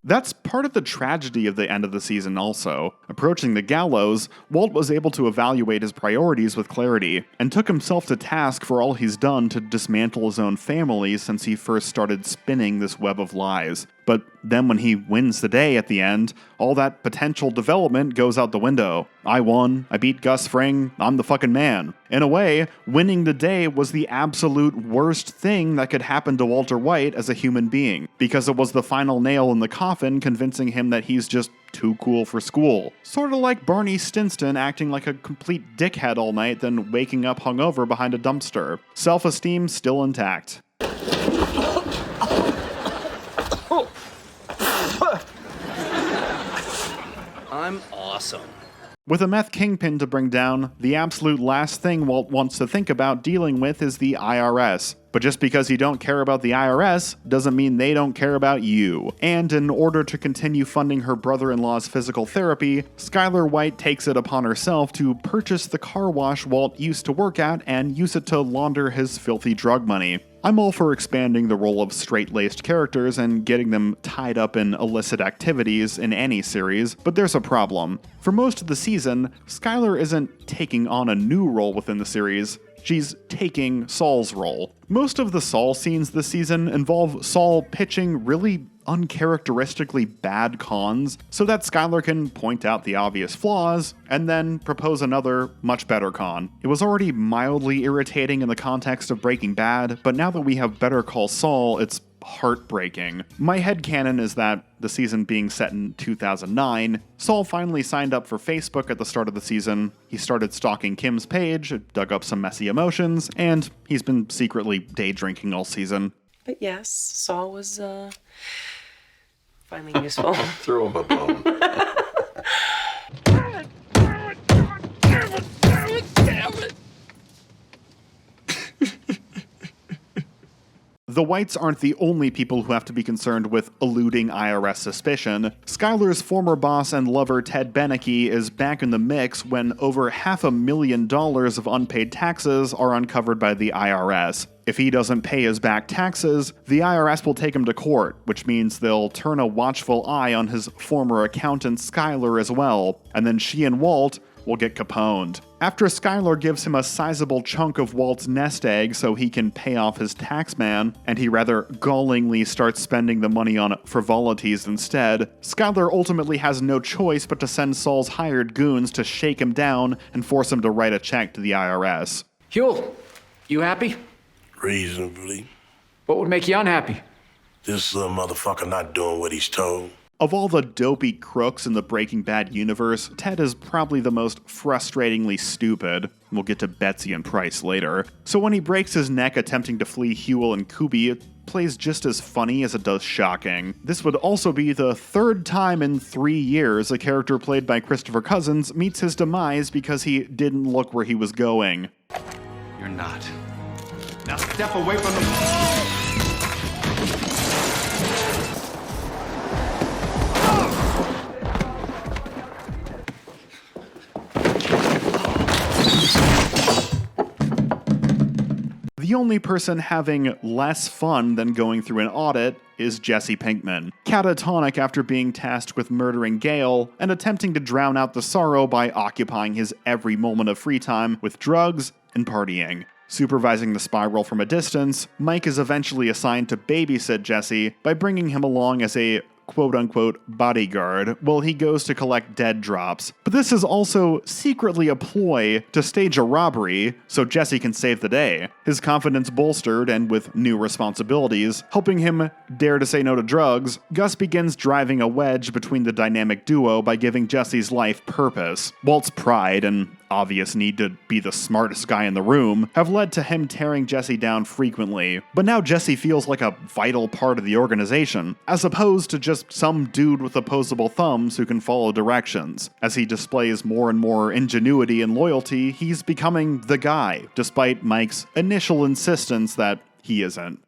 That's part of the tragedy of the end of the season also. Approaching the gallows, Walt was able to evaluate his priorities with clarity, and took himself to task for all he's done to dismantle his own family since he first started spinning this web of lies. But then when he wins the day at the end, all that potential development goes out the window. I won, I beat Gus Fring, I'm the fucking man. In a way, winning the day was the absolute worst thing that could happen to Walter White as a human being, because it was the final nail in the coffin convincing him that he's just too cool for school. Sorta like Barney Stinson acting like a complete dickhead all night, then waking up hungover behind a dumpster. Self-esteem still intact. I'm awesome. With a meth kingpin to bring down, the absolute last thing Walt wants to think about dealing with is the IRS. But just because you don't care about the IRS doesn't mean they don't care about you. And in order to continue funding her brother-in-law's physical therapy, Skyler White takes it upon herself to purchase the car wash Walt used to work at and use it to launder his filthy drug money. I'm all for expanding the role of straight-laced characters and getting them tied up in illicit activities in any series, but there's a problem. For most of the season, Skyler isn't taking on a new role within the series. She's taking Saul's role. Most of the Saul scenes this season involve Saul pitching really uncharacteristically bad cons so that Skyler can point out the obvious flaws and then propose another, much better con. It was already mildly irritating in the context of Breaking Bad, but now that we have Better Call Saul, it's heartbreaking. My headcanon is that, the season being set in 2009, Saul finally signed up for Facebook at the start of the season, he started stalking Kim's page, dug up some messy emotions, and he's been secretly day drinking all season. But yes, Saul was, finally useful. Throw him a bone. The Whites aren't the only people who have to be concerned with eluding IRS suspicion. Skyler's former boss and lover Ted Beneke is back in the mix when over $500,000 of unpaid taxes are uncovered by the IRS. If he doesn't pay his back taxes, the IRS will take him to court, which means they'll turn a watchful eye on his former accountant Skyler as well, and then she and Walt will get caponed. After Skyler gives him a sizable chunk of Walt's nest egg so he can pay off his tax man, and he rather gallingly starts spending the money on frivolities instead, Skyler ultimately has no choice but to send Saul's hired goons to shake him down and force him to write a check to the IRS. Huel, you happy? Reasonably. What would make you unhappy? This motherfucker not doing what he's told. Of all the dopey crooks in the Breaking Bad universe, Ted is probably the most frustratingly stupid. We'll get to Betsy and Price later. So when he breaks his neck attempting to flee Huel and Kuby, it plays just as funny as it does shocking. This would also be the third time in 3 years a character played by Christopher Cousins meets his demise because he didn't look where he was going. You're not. Now step away from the... The only person having less fun than going through an audit is Jesse Pinkman, catatonic after being tasked with murdering Gale and attempting to drown out the sorrow by occupying his every moment of free time with drugs and partying. Supervising the spiral from a distance, Mike is eventually assigned to babysit Jesse by bringing him along as a quote-unquote bodyguard while he goes to collect dead drops. But this is also secretly a ploy to stage a robbery so Jesse can save the day. His confidence bolstered and with new responsibilities, helping him dare to say no to drugs, Gus begins driving a wedge between the dynamic duo by giving Jesse's life purpose. Walt's pride and obvious need to be the smartest guy in the room, have led to him tearing Jesse down frequently. But now Jesse feels like a vital part of the organization, as opposed to just some dude with opposable thumbs who can follow directions. As he displays more and more ingenuity and loyalty, he's becoming the guy, despite Mike's initial insistence that he isn't.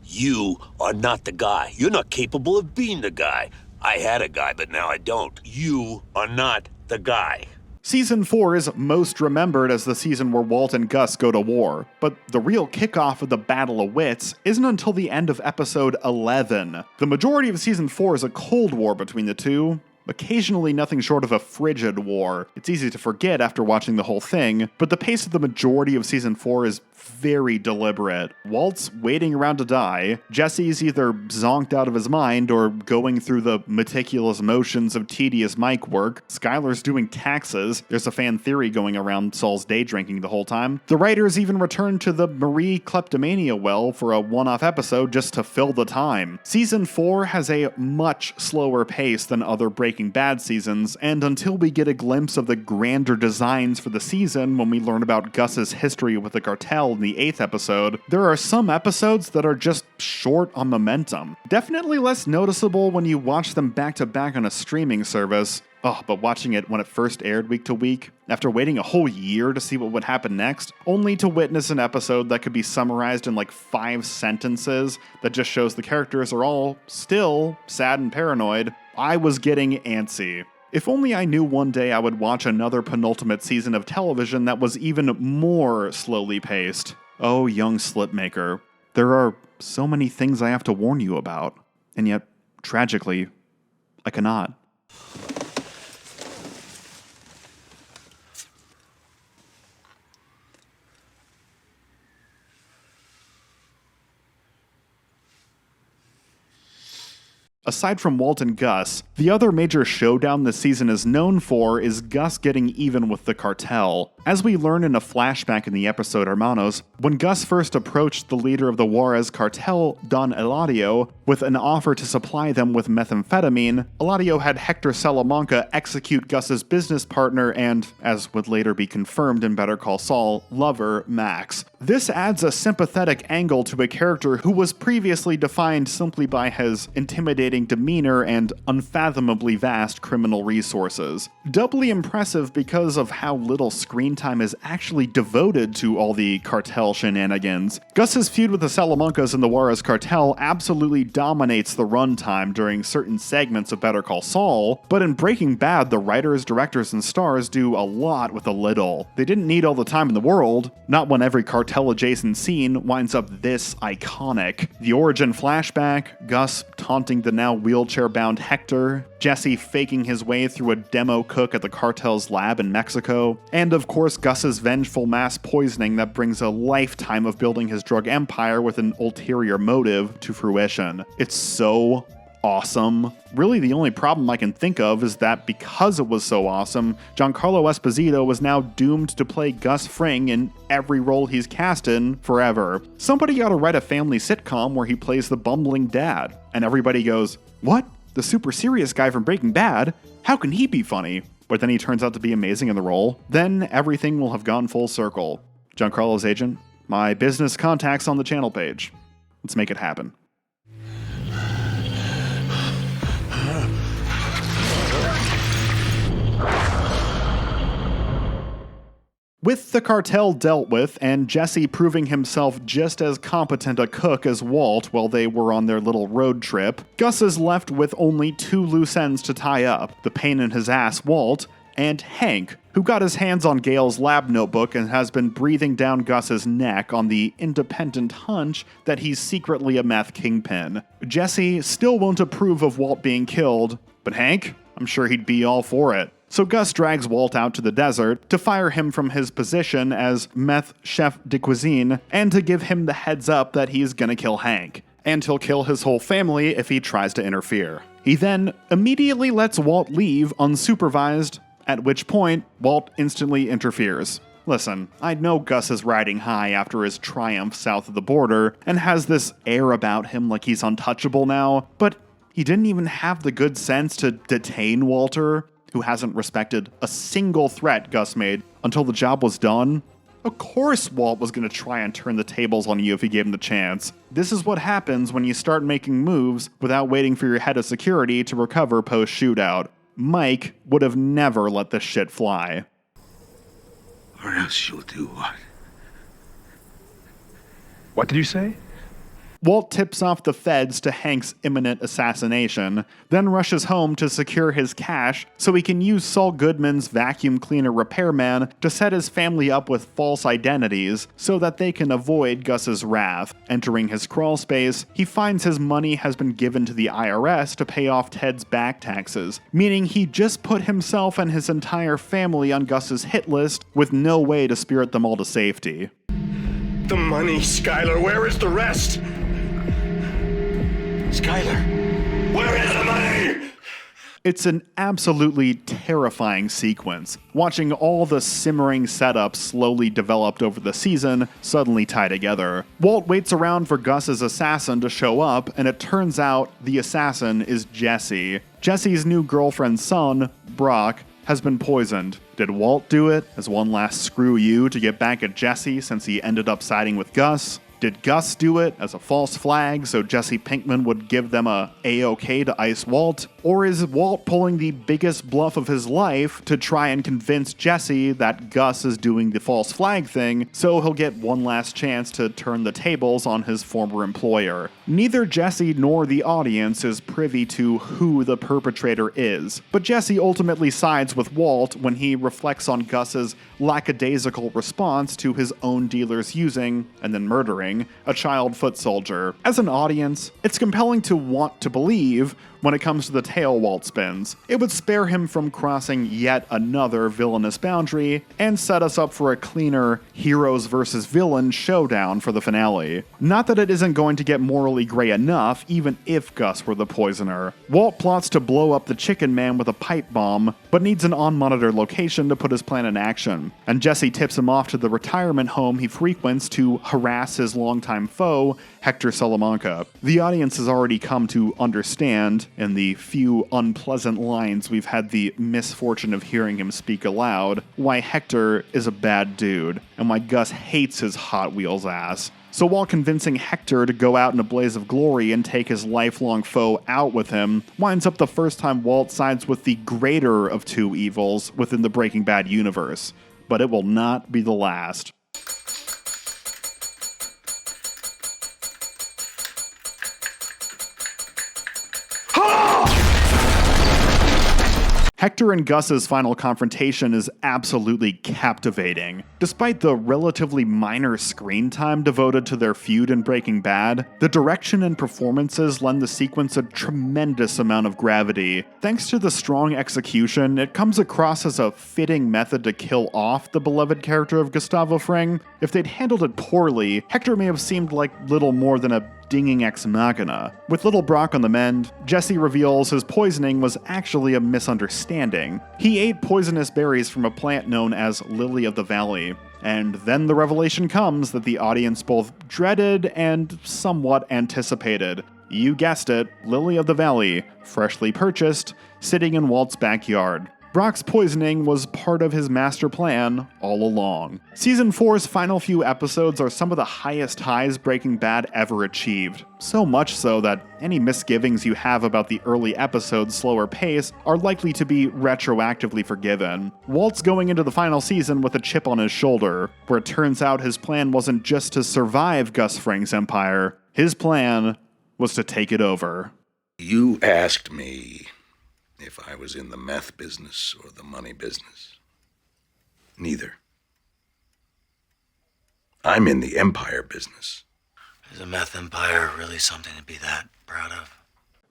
You are not the guy. You're not capable of being the guy. I had a guy, but now I don't. You are not the guy. Season 4 is most remembered as the season where Walt and Gus go to war, but the real kickoff of the Battle of Wits isn't until the end of episode 11. The majority of Season 4 is a Cold War between the two, occasionally nothing short of a frigid war. It's easy to forget after watching the whole thing, but the pace of the majority of Season 4 is very deliberate. Walt's waiting around to die, Jesse's either zonked out of his mind or going through the meticulous motions of tedious mic work, Skyler's doing taxes, there's a fan theory going around Saul's day drinking the whole time. The writers even returned to the Marie kleptomania well for a one-off episode just to fill the time. Season 4 has a much slower pace than other Breaking Bad seasons, and until we get a glimpse of the grander designs for the season when we learn about Gus's history with the cartel in the 8th episode, there are some episodes that are just short on momentum. Definitely less noticeable when you watch them back to back on a streaming service. But watching it when it first aired week to week, after waiting a whole year to see what would happen next, only to witness an episode that could be summarized in like 5 sentences that just shows the characters are all still sad and paranoid, I was getting antsy. If only I knew one day I would watch another penultimate season of television that was even more slowly paced. Oh, young slipmaker, there are so many things I have to warn you about, and yet, tragically, I cannot. Aside from Walt and Gus, the other major showdown this season is known for is Gus getting even with the cartel. As we learn in a flashback in the episode Hermanos, when Gus first approached the leader of the Juarez cartel, Don Eladio, with an offer to supply them with methamphetamine, Eladio had Hector Salamanca execute Gus's business partner and, as would later be confirmed in Better Call Saul, lover, Max. This adds a sympathetic angle to a character who was previously defined simply by his intimidating demeanor and unfathomably vast criminal resources. Doubly impressive because of how little screen time is actually devoted to all the cartel shenanigans. Gus's feud with the Salamancas and the Juarez cartel absolutely dominates the runtime during certain segments of Better Call Saul, but in Breaking Bad, the writers, directors, and stars do a lot with a little. They didn't need all the time in the world, not when every cartel-adjacent scene winds up this iconic. The origin flashback, Gus taunting the now wheelchair-bound Hector, Jesse faking his way through a demo cook at the cartel's lab in Mexico, and of course Gus's vengeful mass poisoning that brings a lifetime of building his drug empire with an ulterior motive to fruition. It's so awesome. Really, the only problem I can think of is that because it was so awesome, Giancarlo Esposito was now doomed to play Gus Fring in every role he's cast in forever. Somebody ought to write a family sitcom where he plays the bumbling dad. And everybody goes, "What? The super serious guy from Breaking Bad? How can he be funny?" But then he turns out to be amazing in the role. Then everything will have gone full circle. Giancarlo's agent, my business contacts on the channel page. Let's make it happen. With the cartel dealt with, and Jesse proving himself just as competent a cook as Walt while they were on their little road trip, Gus is left with only 2 loose ends to tie up: the pain in his ass Walt, and Hank, who got his hands on Gail's lab notebook and has been breathing down Gus's neck on the independent hunch that he's secretly a meth kingpin. Jesse still won't approve of Walt being killed, but Hank? I'm sure he'd be all for it. So Gus drags Walt out to the desert to fire him from his position as meth chef de cuisine and to give him the heads up that he's gonna kill Hank. And he'll kill his whole family if he tries to interfere. He then immediately lets Walt leave unsupervised, at which point Walt instantly interferes. Listen, I know Gus is riding high after his triumph south of the border and has this air about him like he's untouchable now, but he didn't even have the good sense to detain Walter, who hasn't respected a single threat Gus made, until the job was done? Of course Walt was going to try and turn the tables on you if he gave him the chance. This is what happens when you start making moves without waiting for your head of security to recover post-shootout. Mike would have never let this shit fly. Or else you'll do what? What did you say? Walt tips off the feds to Hank's imminent assassination, then rushes home to secure his cash so he can use Saul Goodman's vacuum cleaner repairman to set his family up with false identities so that they can avoid Gus's wrath. Entering his crawl space, he finds his money has been given to the IRS to pay off Ted's back taxes, meaning he just put himself and his entire family on Gus's hit list with no way to spirit them all to safety. The money, Skyler. Where is the rest? Skyler, where is the money? It's an absolutely terrifying sequence, watching all the simmering setups slowly developed over the season suddenly tie together. Walt waits around for Gus's assassin to show up, and it turns out the assassin is Jesse. Jesse's new girlfriend's son, Brock, has been poisoned. Did Walt do it as one last screw you to get back at Jesse since he ended up siding with Gus? Did Gus do it as a false flag so Jesse Pinkman would give them a A-OK to ice Walt? Or is Walt pulling the biggest bluff of his life to try and convince Jesse that Gus is doing the false flag thing so he'll get one last chance to turn the tables on his former employer? Neither Jesse nor the audience is privy to who the perpetrator is, but Jesse ultimately sides with Walt when he reflects on Gus's lackadaisical response to his own dealers using, and then murdering, a child foot soldier. As an audience, it's compelling to want to believe when it comes to the tale Walt spins. It would spare him from crossing yet another villainous boundary and set us up for a cleaner heroes versus villains showdown for the finale. Not that it isn't going to get morally gray enough, even if Gus were the poisoner. Walt plots to blow up the Chicken Man with a pipe bomb, but needs an on-monitor location to put his plan in action. And Jesse tips him off to the retirement home he frequents to harass his longtime foe, Hector Salamanca. The audience has already come to understand, in the few unpleasant lines we've had the misfortune of hearing him speak aloud, why Hector is a bad dude, and why Gus hates his Hot Wheels ass. So while convincing Hector to go out in a blaze of glory and take his lifelong foe out with him, winds up the first time Walt sides with the greater of two evils within the Breaking Bad universe. But it will not be the last. Hector and Gus's final confrontation is absolutely captivating. Despite the relatively minor screen time devoted to their feud in Breaking Bad, the direction and performances lend the sequence a tremendous amount of gravity. Thanks to the strong execution, it comes across as a fitting method to kill off the beloved character of Gustavo Fring. If they'd handled it poorly, Hector may have seemed like little more than a dinging ex machina. With little Brock on the mend, Jesse reveals his poisoning was actually a misunderstanding. He ate poisonous berries from a plant known as Lily of the Valley. And then the revelation comes that the audience both dreaded and somewhat anticipated. You guessed it, Lily of the Valley, freshly purchased, sitting in Walt's backyard. Brock's poisoning was part of his master plan all along. Season 4's final few episodes are some of the highest highs Breaking Bad ever achieved. So much so that any misgivings you have about the early episodes' slower pace are likely to be retroactively forgiven. Walt's going into the final season with a chip on his shoulder, where it turns out his plan wasn't just to survive Gus Fring's empire, his plan was to take it over. You asked me if I was in the meth business or the money business. Neither. I'm in the empire business. Is a meth empire really something to be that proud of?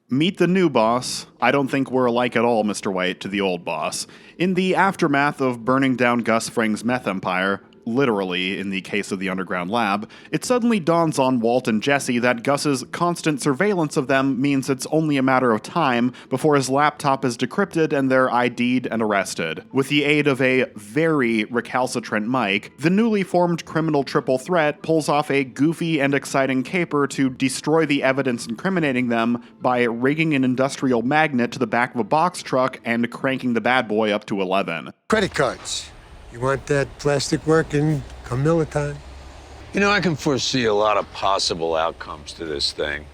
Meet the new boss. I don't think we're alike at all, Mr. White, to the old boss. In the aftermath of burning down Gus Fring's meth empire, literally in the case of the underground lab, it suddenly dawns on Walt and Jesse that Gus's constant surveillance of them means it's only a matter of time before his laptop is decrypted and they're ID'd and arrested. With the aid of a very recalcitrant Mike, the newly formed criminal triple threat pulls off a goofy and exciting caper to destroy the evidence incriminating them by rigging an industrial magnet to the back of a box truck and cranking the bad boy up to 11. Credit cards. You want that plastic working come Miller time? You know, I can foresee a lot of possible outcomes to this thing,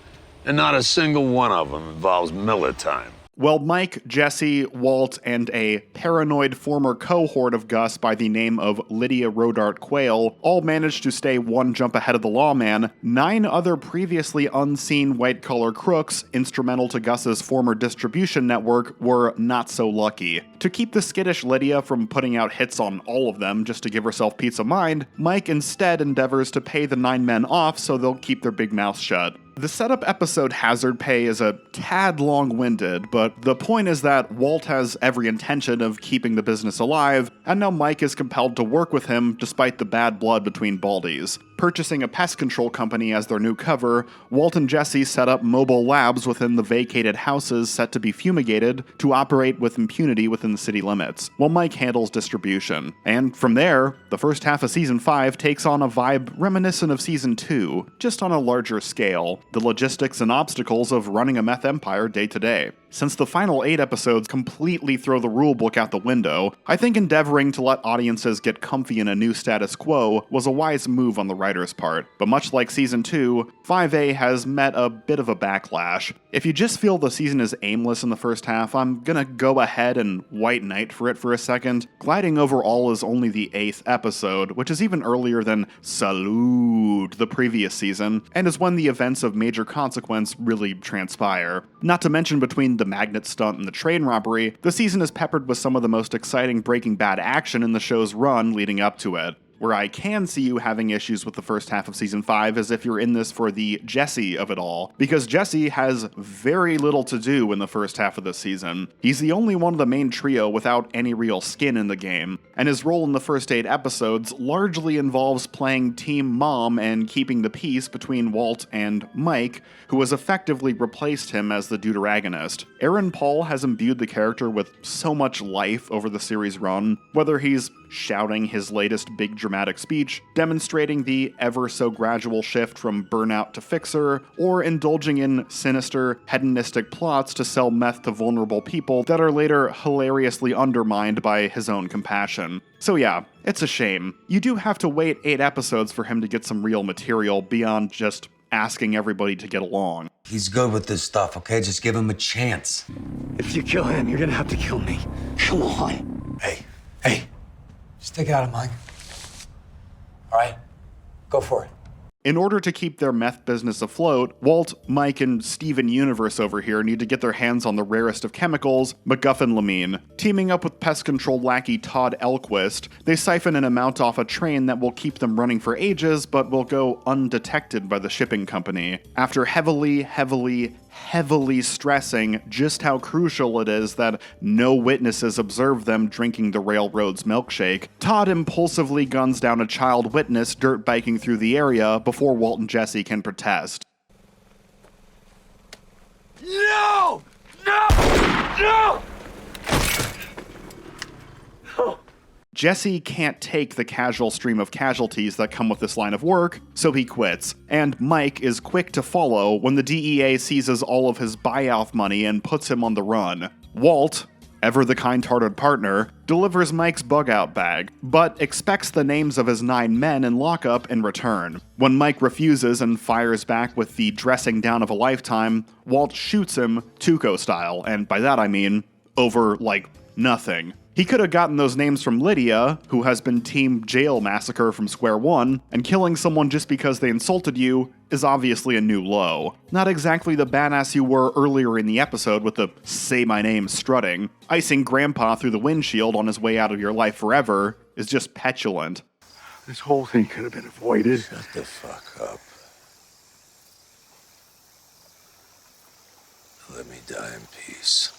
and not a single one of them involves Miller time. Well, Mike, Jesse, Walt, and a paranoid former cohort of Gus by the name of Lydia Rodarte-Quayle all managed to stay one jump ahead of the lawman. 9 other previously unseen white-collar crooks, instrumental to Gus's former distribution network, were not so lucky. To keep the skittish Lydia from putting out hits on all of them just to give herself peace of mind, Mike instead endeavors to pay the 9 men off so they'll keep their big mouths shut. The setup episode Hazard Pay is a tad long-winded, but the point is that Walt has every intention of keeping the business alive, and now Mike is compelled to work with him despite the bad blood between Baldies. Purchasing a pest control company as their new cover, Walt and Jesse set up mobile labs within the vacated houses set to be fumigated to operate with impunity within the city limits, while Mike handles distribution. And from there, the first half of Season 5 takes on a vibe reminiscent of Season 2, just on a larger scale, the logistics and obstacles of running a meth empire day to day. Since the final 8 episodes completely throw the rulebook out the window, I think endeavoring to let audiences get comfy in a new status quo was a wise move on the writer's part. But much like Season 2, 5A has met a bit of a backlash. If you just feel the season is aimless in the first half, I'm gonna go ahead and white knight for it for a second. Gliding over all is only the 8th episode, which is even earlier than Salud, the previous season, and is when the events of major consequence really transpire. Not to mention between the magnet stunt and the train robbery, the season is peppered with some of the most exciting Breaking Bad action in the show's run leading up to it. Where I can see you having issues with the first half of Season 5 is if you're in this for the Jesse of it all, because Jesse has very little to do in the first half of the season. He's the only one of the main trio without any real skin in the game, and his role in the first 8 episodes largely involves playing Team Mom and keeping the peace between Walt and Mike, who has effectively replaced him as the deuteragonist. Aaron Paul has imbued the character with so much life over the series run, whether he's shouting his latest big dramatic speech, demonstrating the ever-so-gradual shift from burnout to fixer, or indulging in sinister, hedonistic plots to sell meth to vulnerable people that are later hilariously undermined by his own compassion. So yeah, it's a shame. You do have to wait 8 episodes for him to get some real material beyond just asking everybody to get along. He's good with this stuff, okay? Just give him a chance. If you kill him, you're gonna have to kill me. Come on. Hey, stick out of mine. All right, go for it. In order to keep their meth business afloat, Walt, Mike, and Steven Universe over here need to get their hands on the rarest of chemicals, MacGuffin-Lamine. Teaming up with pest control lackey Todd Elquist, they siphon an amount off a train that will keep them running for ages, but will go undetected by the shipping company. After heavily stressing just how crucial it is that no witnesses observe them drinking the railroad's milkshake, Todd impulsively guns down a child witness dirt biking through the area before Walt and Jesse can protest. No! No! No! Jesse can't take the casual stream of casualties that come with this line of work, so he quits, and Mike is quick to follow when the DEA seizes all of his buyout money and puts him on the run. Walt, ever the kind-hearted partner, delivers Mike's bug-out bag, but expects the names of his 9 men in lockup in return. When Mike refuses and fires back with the dressing down of a lifetime, Walt shoots him Tuco style, and by that I mean over, nothing. He could have gotten those names from Lydia, who has been Team Jail Massacre from Square One, and killing someone just because they insulted you is obviously a new low. Not exactly the badass you were earlier in the episode with the say my name strutting. Icing Grandpa through the windshield on his way out of your life forever is just petulant. This whole thing could have been avoided. Shut the fuck up. Let me die in peace.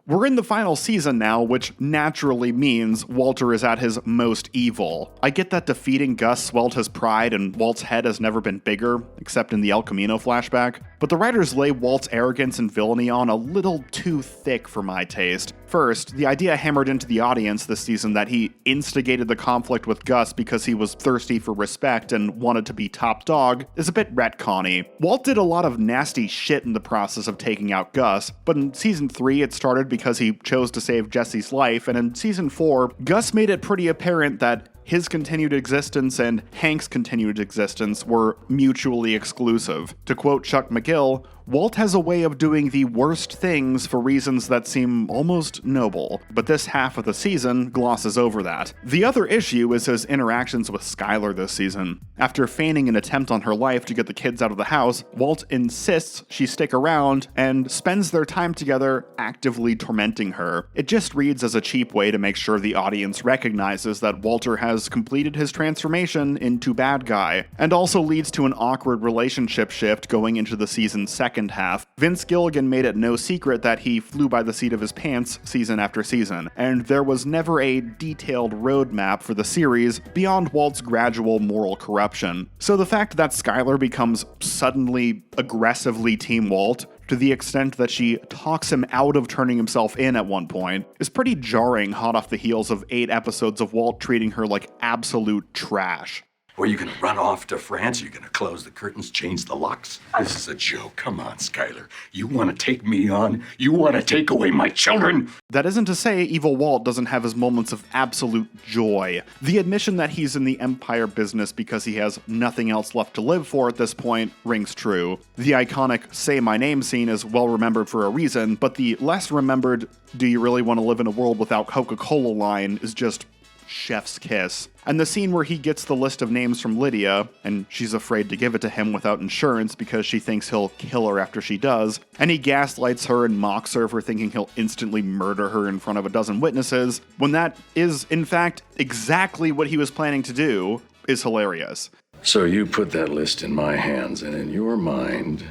We're in the final season now, which naturally means Walter is at his most evil. I get that defeating Gus swelled his pride and Walt's head has never been bigger, except in the El Camino flashback, but the writers lay Walt's arrogance and villainy on a little too thick for my taste. First, the idea hammered into the audience this season that he instigated the conflict with Gus because he was thirsty for respect and wanted to be top dog is a bit retconny. Walt did a lot of nasty shit in the process of taking out Gus, but in season 3 it started because he chose to save Jesse's life, and in season 4, Gus made it pretty apparent that his continued existence and Hank's continued existence were mutually exclusive. To quote Chuck McGill, Walt has a way of doing the worst things for reasons that seem almost noble, but this half of the season glosses over that. The other issue is his interactions with Skyler this season. After feigning an attempt on her life to get the kids out of the house, Walt insists she stick around and spends their time together actively tormenting her. It just reads as a cheap way to make sure the audience recognizes that Walter has completed his transformation into bad guy, and also leads to an awkward relationship shift going into the season's second half. Vince Gilligan made it no secret that he flew by the seat of his pants season after season, and there was never a detailed roadmap for the series beyond Walt's gradual moral corruption. So the fact that Skyler becomes suddenly aggressively Team Walt, to the extent that she talks him out of turning himself in at one point, is pretty jarring hot off the heels of 8 episodes of Walt treating her like absolute trash. Were you gonna run off to France? Are you gonna close the curtains, change the locks? This is a joke. Come on, Skyler. You wanna take me on? You wanna take away my children? That isn't to say Evil Walt doesn't have his moments of absolute joy. The admission that he's in the Empire business because he has nothing else left to live for at this point rings true. The iconic Say My Name scene is well remembered for a reason, but the less remembered Do You Really Want to Live in a World Without Coca-Cola line is just chef's kiss. And the scene where he gets the list of names from Lydia, and she's afraid to give it to him without insurance because she thinks he'll kill her after she does, and he gaslights her and mocks her for thinking he'll instantly murder her in front of a dozen witnesses, when that is, in fact, exactly what he was planning to do, is hilarious. So you put that list in my hands, and in your mind,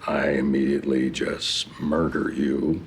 I immediately just murder you.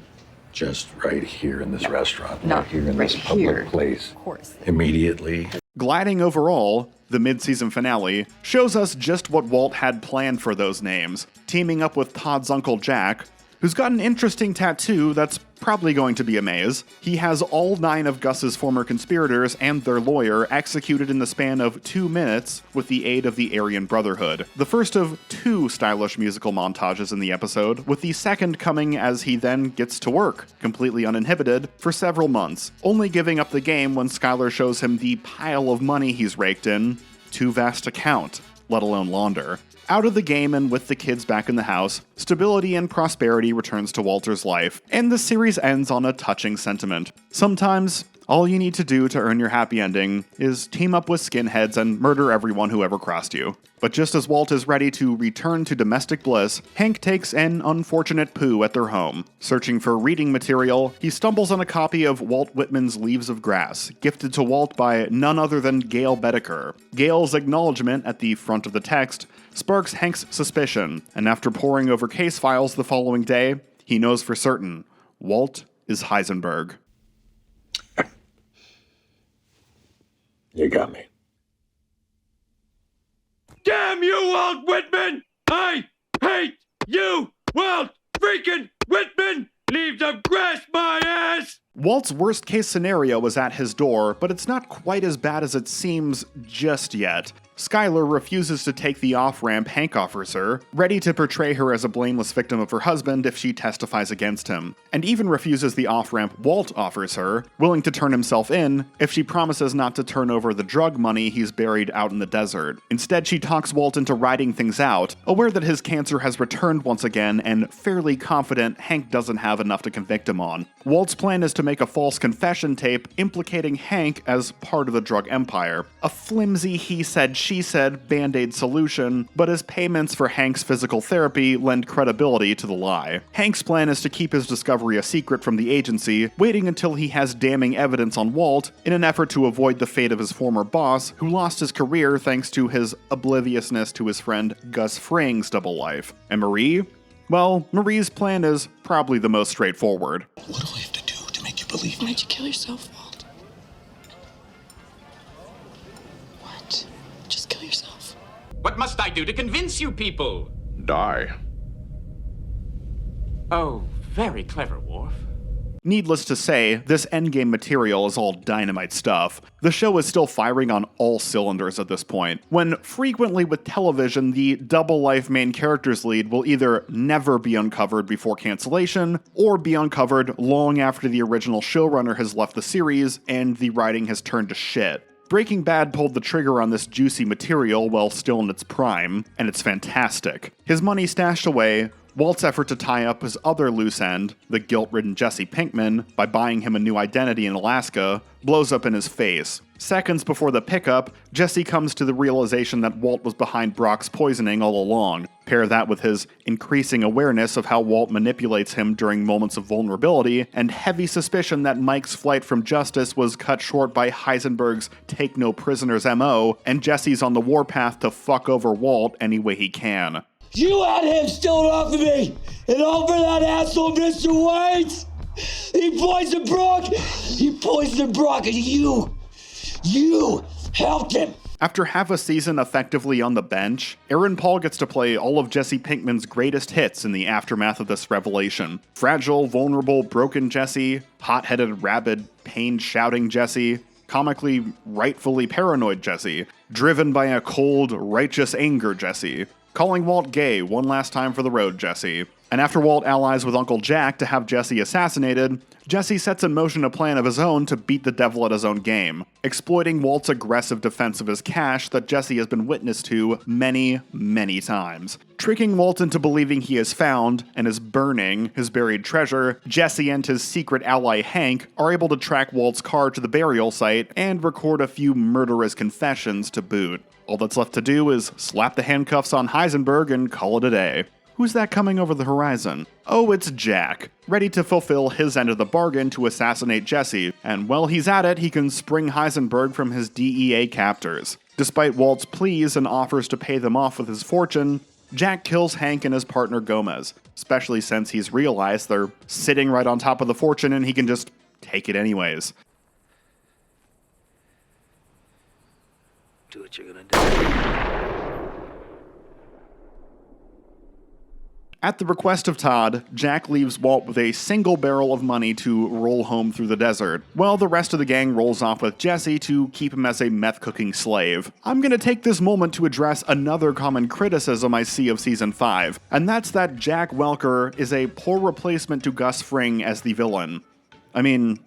Just right here in this restaurant, Not right here in right this public here. place. Of course. Immediately. Gliding Overall, the mid-season finale, shows us just what Walt had planned for those names, teaming up with Todd's Uncle Jack, who's got an interesting tattoo that's probably going to be a maze. He has all 9 of Gus's former conspirators and their lawyer executed in the span of 2 minutes with the aid of the Aryan Brotherhood. The first of 2 stylish musical montages in the episode, with the second coming as he then gets to work, completely uninhibited, for several months, only giving up the game when Skyler shows him the pile of money he's raked in, too vast to count, let alone launder. Out of the game and with the kids back in the house, stability and prosperity returns to Walter's life, and the series ends on a touching sentiment. Sometimes, all you need to do to earn your happy ending is team up with skinheads and murder everyone who ever crossed you. But just as Walt is ready to return to domestic bliss, Hank takes an unfortunate poo at their home. Searching for reading material, he stumbles on a copy of Walt Whitman's Leaves of Grass, gifted to Walt by none other than Gail Bedecker. Gail's acknowledgement at the front of the text sparks Hank's suspicion, and after poring over case files the following day, he knows for certain Walt is Heisenberg. You got me. Damn you, Walt Whitman! I hate you, Walt freaking Whitman! Leaves of grass my ass! Walt's worst case scenario was at his door, but it's not quite as bad as it seems just yet. Skyler refuses to take the off-ramp Hank offers her, ready to portray her as a blameless victim of her husband if she testifies against him, and even refuses the off-ramp Walt offers her, willing to turn himself in if she promises not to turn over the drug money he's buried out in the desert. Instead, she talks Walt into riding things out, aware that his cancer has returned once again and fairly confident Hank doesn't have enough to convict him on. Walt's plan is to make a false confession tape implicating Hank as part of the drug empire. A flimsy he said, she said band-aid solution, but as payments for Hank's physical therapy lend credibility to the lie. Hank's plan is to keep his discovery a secret from the agency, waiting until he has damning evidence on Walt in an effort to avoid the fate of his former boss, who lost his career thanks to his obliviousness to his friend Gus Fring's double life. And Marie? Well, Marie's plan is probably the most straightforward. What do I have to do to make you believe me? Why'd you kill yourself, Walt? What? Just kill yourself. What must I do to convince you people? Die. Oh, very clever, Worf. Needless to say, this endgame material is all dynamite stuff. The show is still firing on all cylinders at this point, when frequently with television, the double-life main character's lead will either never be uncovered before cancellation, or be uncovered long after the original showrunner has left the series and the writing has turned to shit. Breaking Bad pulled the trigger on this juicy material while still in its prime, and it's fantastic. His money stashed away, Walt's effort to tie up his other loose end, the guilt-ridden Jesse Pinkman, by buying him a new identity in Alaska, blows up in his face. Seconds before the pickup, Jesse comes to the realization that Walt was behind Brock's poisoning all along. Pair that with his increasing awareness of how Walt manipulates him during moments of vulnerability, and heavy suspicion that Mike's flight from justice was cut short by Heisenberg's take no prisoners MO, and Jesse's on the warpath to fuck over Walt any way he can. You had him stolen off of me, and all for that asshole Mr. White! He poisoned Brock, and you helped him! After half a season effectively on the bench, Aaron Paul gets to play all of Jesse Pinkman's greatest hits in the aftermath of this revelation. Fragile, vulnerable, broken Jesse, hot-headed, rabid, pain-shouting Jesse, comically, rightfully paranoid Jesse, driven by a cold, righteous anger Jesse, calling Walt gay one last time for the road Jesse. And after Walt allies with Uncle Jack to have Jesse assassinated, Jesse sets in motion a plan of his own to beat the devil at his own game, exploiting Walt's aggressive defense of his cache that Jesse has been witness to many, many times. Tricking Walt into believing he has found, and is burning, his buried treasure, Jesse and his secret ally Hank are able to track Walt's car to the burial site and record a few murderous confessions to boot. All that's left to do is slap the handcuffs on Heisenberg and call it a day. Who's that coming over the horizon? Oh, it's Jack, ready to fulfill his end of the bargain to assassinate Jesse, and while he's at it, he can spring Heisenberg from his DEA captors. Despite Walt's pleas and offers to pay them off with his fortune, Jack kills Hank and his partner Gomez, especially since he's realized they're sitting right on top of the fortune and he can just take it anyways. Do what you're gonna do. At the request of Todd, Jack leaves Walt with a single barrel of money to roll home through the desert, while the rest of the gang rolls off with Jesse to keep him as a meth-cooking slave. I'm gonna take this moment to address another common criticism I see of Season 5, and that's that Jack Welker is a poor replacement to Gus Fring as the villain. I mean,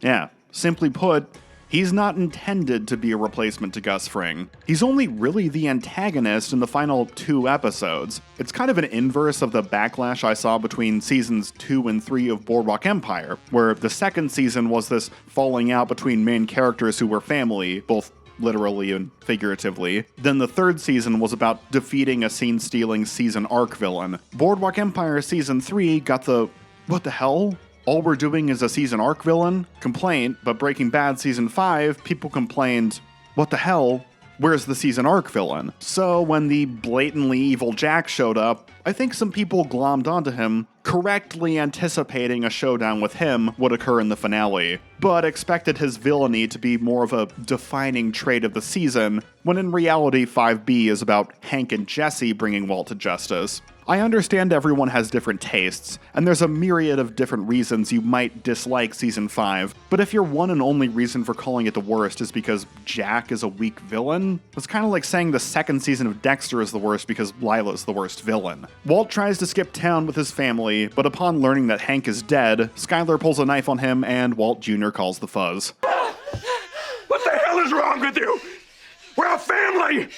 yeah, simply put, he's not intended to be a replacement to Gus Fring. He's only really the antagonist in the final 2 episodes. It's kind of an inverse of the backlash I saw between seasons 2 and 3 of Boardwalk Empire, where the second season was this falling out between main characters who were family, both literally and figuratively. Then the third season was about defeating a scene-stealing season arc villain. Boardwalk Empire Season 3 got the, what the hell? All we're doing is a season arc villain? Complaint, but Breaking Bad Season 5, people complained, what the hell? Where's the season arc villain? So when the blatantly evil Jack showed up, I think some people glommed onto him, correctly anticipating a showdown with him would occur in the finale, but expected his villainy to be more of a defining trait of the season, when in reality 5B is about Hank and Jesse bringing Walt to justice. I understand everyone has different tastes, and there's a myriad of different reasons you might dislike Season 5, but if your one and only reason for calling it the worst is because Jack is a weak villain, it's kind of like saying the second season of Dexter is the worst because Lila's the worst villain. Walt tries to skip town with his family, but upon learning that Hank is dead, Skyler pulls a knife on him and Walt Jr. calls the fuzz. What the hell is wrong with you? We're a family!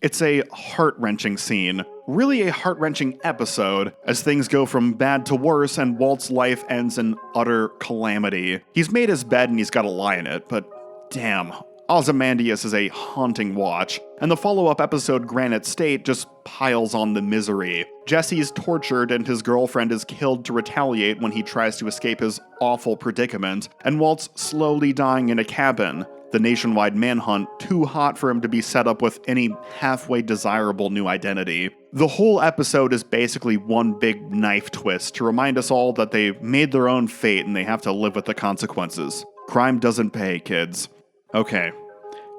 It's a heart-wrenching scene, really a heart-wrenching episode, as things go from bad to worse and Walt's life ends in utter calamity. He's made his bed and he's got to lie in it, but damn, Ozymandias is a haunting watch, and the follow-up episode Granite State just piles on the misery. Jesse's tortured and his girlfriend is killed to retaliate when he tries to escape his awful predicament, and Walt's slowly dying in a cabin, the nationwide manhunt too hot for him to be set up with any halfway desirable new identity. The whole episode is basically one big knife twist to remind us all that they made their own fate and they have to live with the consequences. Crime doesn't pay, kids. Okay,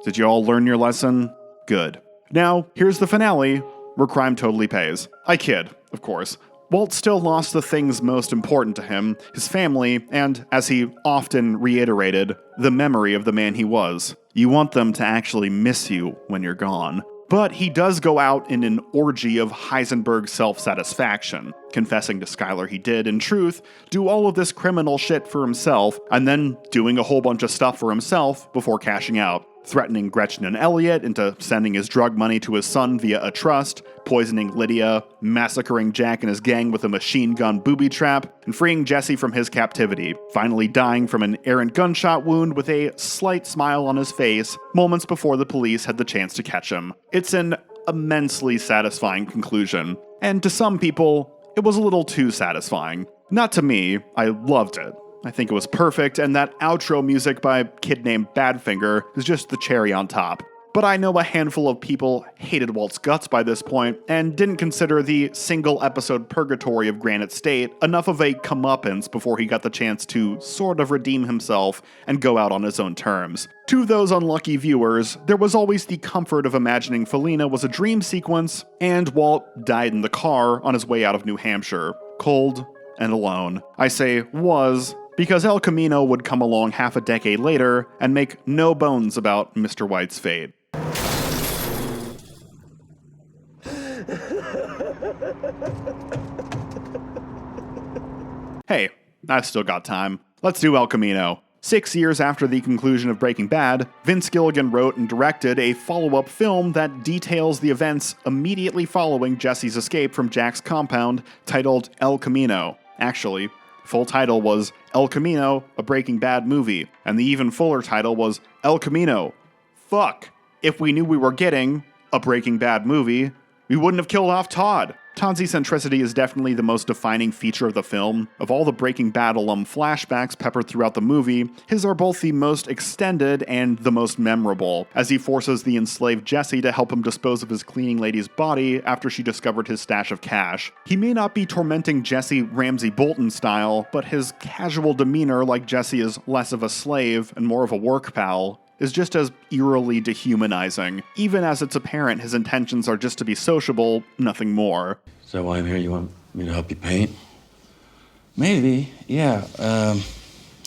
did you all learn your lesson? Good. Now, here's the finale. where crime totally pays. I kid, of course. Walt still lost the things most important to him, his family, and, as he often reiterated, the memory of the man he was. You want them to actually miss you when you're gone. But he does go out in an orgy of Heisenberg self-satisfaction, confessing to Skyler he did, in truth, do all of this criminal shit for himself, and then doing a whole bunch of stuff for himself before cashing out. Threatening Gretchen and Elliot into sending his drug money to his son via a trust, poisoning Lydia, massacring Jack and his gang with a machine gun booby trap, and freeing Jesse from his captivity, finally dying from an errant gunshot wound with a slight smile on his face moments before the police had the chance to catch him. It's an immensely satisfying conclusion, and to some people, it was a little too satisfying. Not to me, I loved it. I think it was perfect, and that outro music by a kid named Badfinger is just the cherry on top. But I know a handful of people hated Walt's guts by this point, and didn't consider the single-episode purgatory of Granite State enough of a comeuppance before he got the chance to sort of redeem himself and go out on his own terms. To those unlucky viewers, there was always the comfort of imagining Felina was a dream sequence, and Walt died in the car on his way out of New Hampshire, cold and alone. I say was, because El Camino would come along half a decade later and make no bones about Mr. White's fate. Hey, I've still got time. Let's do El Camino. 6 years after the conclusion of Breaking Bad, Vince Gilligan wrote and directed a follow-up film that details the events immediately following Jesse's escape from Jack's compound, titled El Camino. Actually, full title was El Camino, a Breaking Bad movie, and the even fuller title was El Camino. Fuck. If we knew we were getting a Breaking Bad movie, we wouldn't have killed off Todd. Todd's eccentricity is definitely the most defining feature of the film. Of all the Breaking Bad alum flashbacks peppered throughout the movie, his are both the most extended and the most memorable, as he forces the enslaved Jesse to help him dispose of his cleaning lady's body after she discovered his stash of cash. He may not be tormenting Jesse Ramsay Bolton style, but his casual demeanor, like Jesse is less of a slave and more of a work pal, is just as eerily dehumanizing, even as it's apparent his intentions are just to be sociable, nothing more. Is that why I'm here? You want me to help you paint? Maybe, yeah.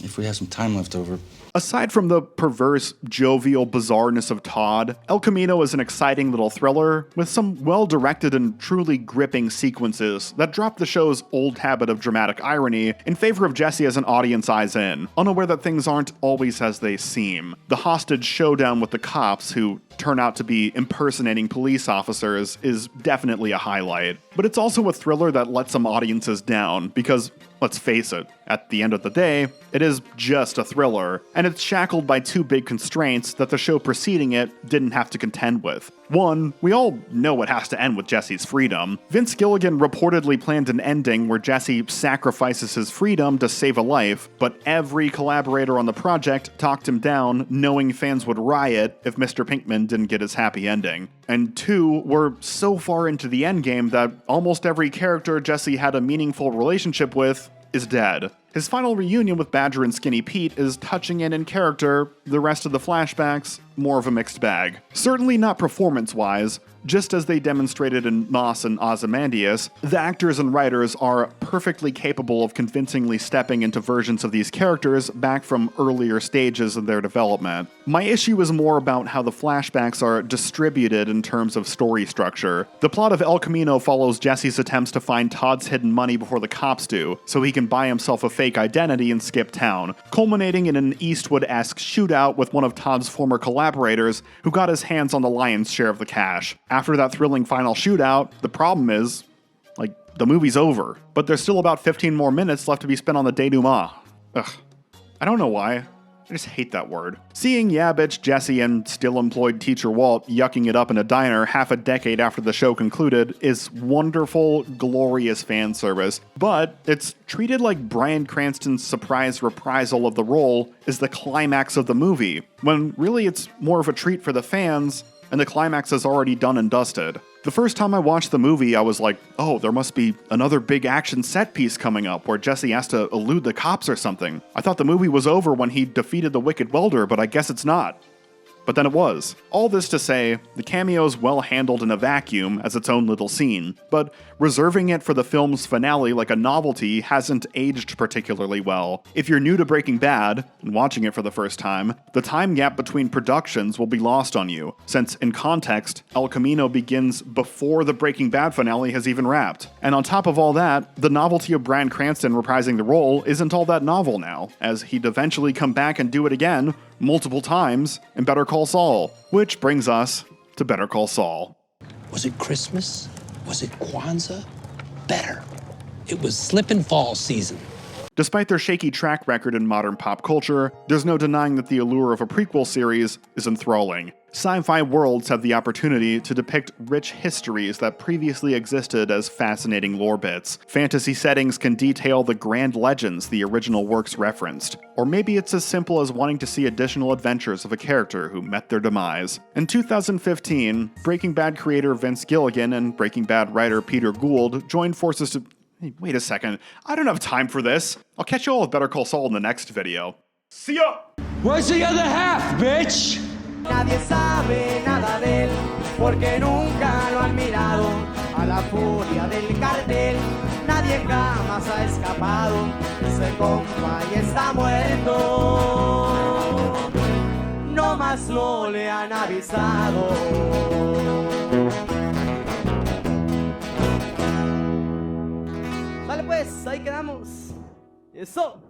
If we have some time left over. Aside from the perverse, jovial bizarreness of Todd, El Camino is an exciting little thriller with some well-directed and truly gripping sequences that drop the show's old habit of dramatic irony in favor of Jesse as an audience eyes in, unaware that things aren't always as they seem. The hostage showdown with the cops, who turn out to be impersonating police officers, is definitely a highlight. But it's also a thriller that lets some audiences down, because, let's face it, at the end of the day, it is just a thriller, and it's shackled by two big constraints that the show preceding it didn't have to contend with. One, we all know it has to end with Jesse's freedom. Vince Gilligan reportedly planned an ending where Jesse sacrifices his freedom to save a life, but every collaborator on the project talked him down, knowing fans would riot if Mr. Pinkman didn't get his happy ending. And two, we're so far into the endgame that almost every character Jesse had a meaningful relationship with is dead. His final reunion with Badger and Skinny Pete is touching and in character, the rest of the flashbacks, more of a mixed bag. Certainly not performance-wise. Just as they demonstrated in Moss and Ozymandias, the actors and writers are perfectly capable of convincingly stepping into versions of these characters back from earlier stages of their development. My issue is more about how the flashbacks are distributed in terms of story structure. The plot of El Camino follows Jesse's attempts to find Todd's hidden money before the cops do, so he can buy himself a fake identity and skip town, culminating in an Eastwood-esque shootout with one of Todd's former collaborators who got his hands on the lion's share of the cash. After that thrilling final shootout, the problem is, the movie's over. But there's still about 15 more minutes left to be spent on the denouement. Ugh. I don't know why. I just hate that word. Seeing yeah bitch Jesse and still employed teacher Walt yucking it up in a diner half a decade after the show concluded is wonderful, glorious fan service, but it's treated like Bryan Cranston's surprise reprisal of the role is the climax of the movie, when really it's more of a treat for the fans, and the climax is already done and dusted. The first time I watched the movie, I was like, oh, there must be another big action set piece coming up where Jesse has to elude the cops or something. I thought the movie was over when he defeated the Wicked Welder, but I guess it's not. but then it was. All this to say, the cameo's well handled in a vacuum as its own little scene, but reserving it for the film's finale like a novelty hasn't aged particularly well. If you're new to Breaking Bad, and watching it for the first time, the time gap between productions will be lost on you, since in context, El Camino begins before the Breaking Bad finale has even wrapped. And on top of all that, the novelty of Bryan Cranston reprising the role isn't all that novel now, as he'd eventually come back and do it again, multiple times, in Better Call Saul. Which brings us to Better Call Saul. Was it Christmas? Was it Kwanzaa? Better. It was slip and fall season. Despite their shaky track record in modern pop culture, there's no denying that the allure of a prequel series is enthralling. Sci-fi worlds have the opportunity to depict rich histories that previously existed as fascinating lore bits. Fantasy settings can detail the grand legends the original works referenced. Or maybe it's as simple as wanting to see additional adventures of a character who met their demise. In 2015, Breaking Bad creator Vince Gilligan and Breaking Bad writer Peter Gould joined forces to... Hey, wait a second. I don't have time for this. I'll catch you all with Better Call Saul in the next video. See ya! Where's the other half, bitch? Nadie sabe nada de él, porque nunca lo han mirado. A la furia del cartel, nadie jamás ha escapado. Ese compa ya está muerto, no más lo le han avisado. Vale pues, ahí quedamos. Eso.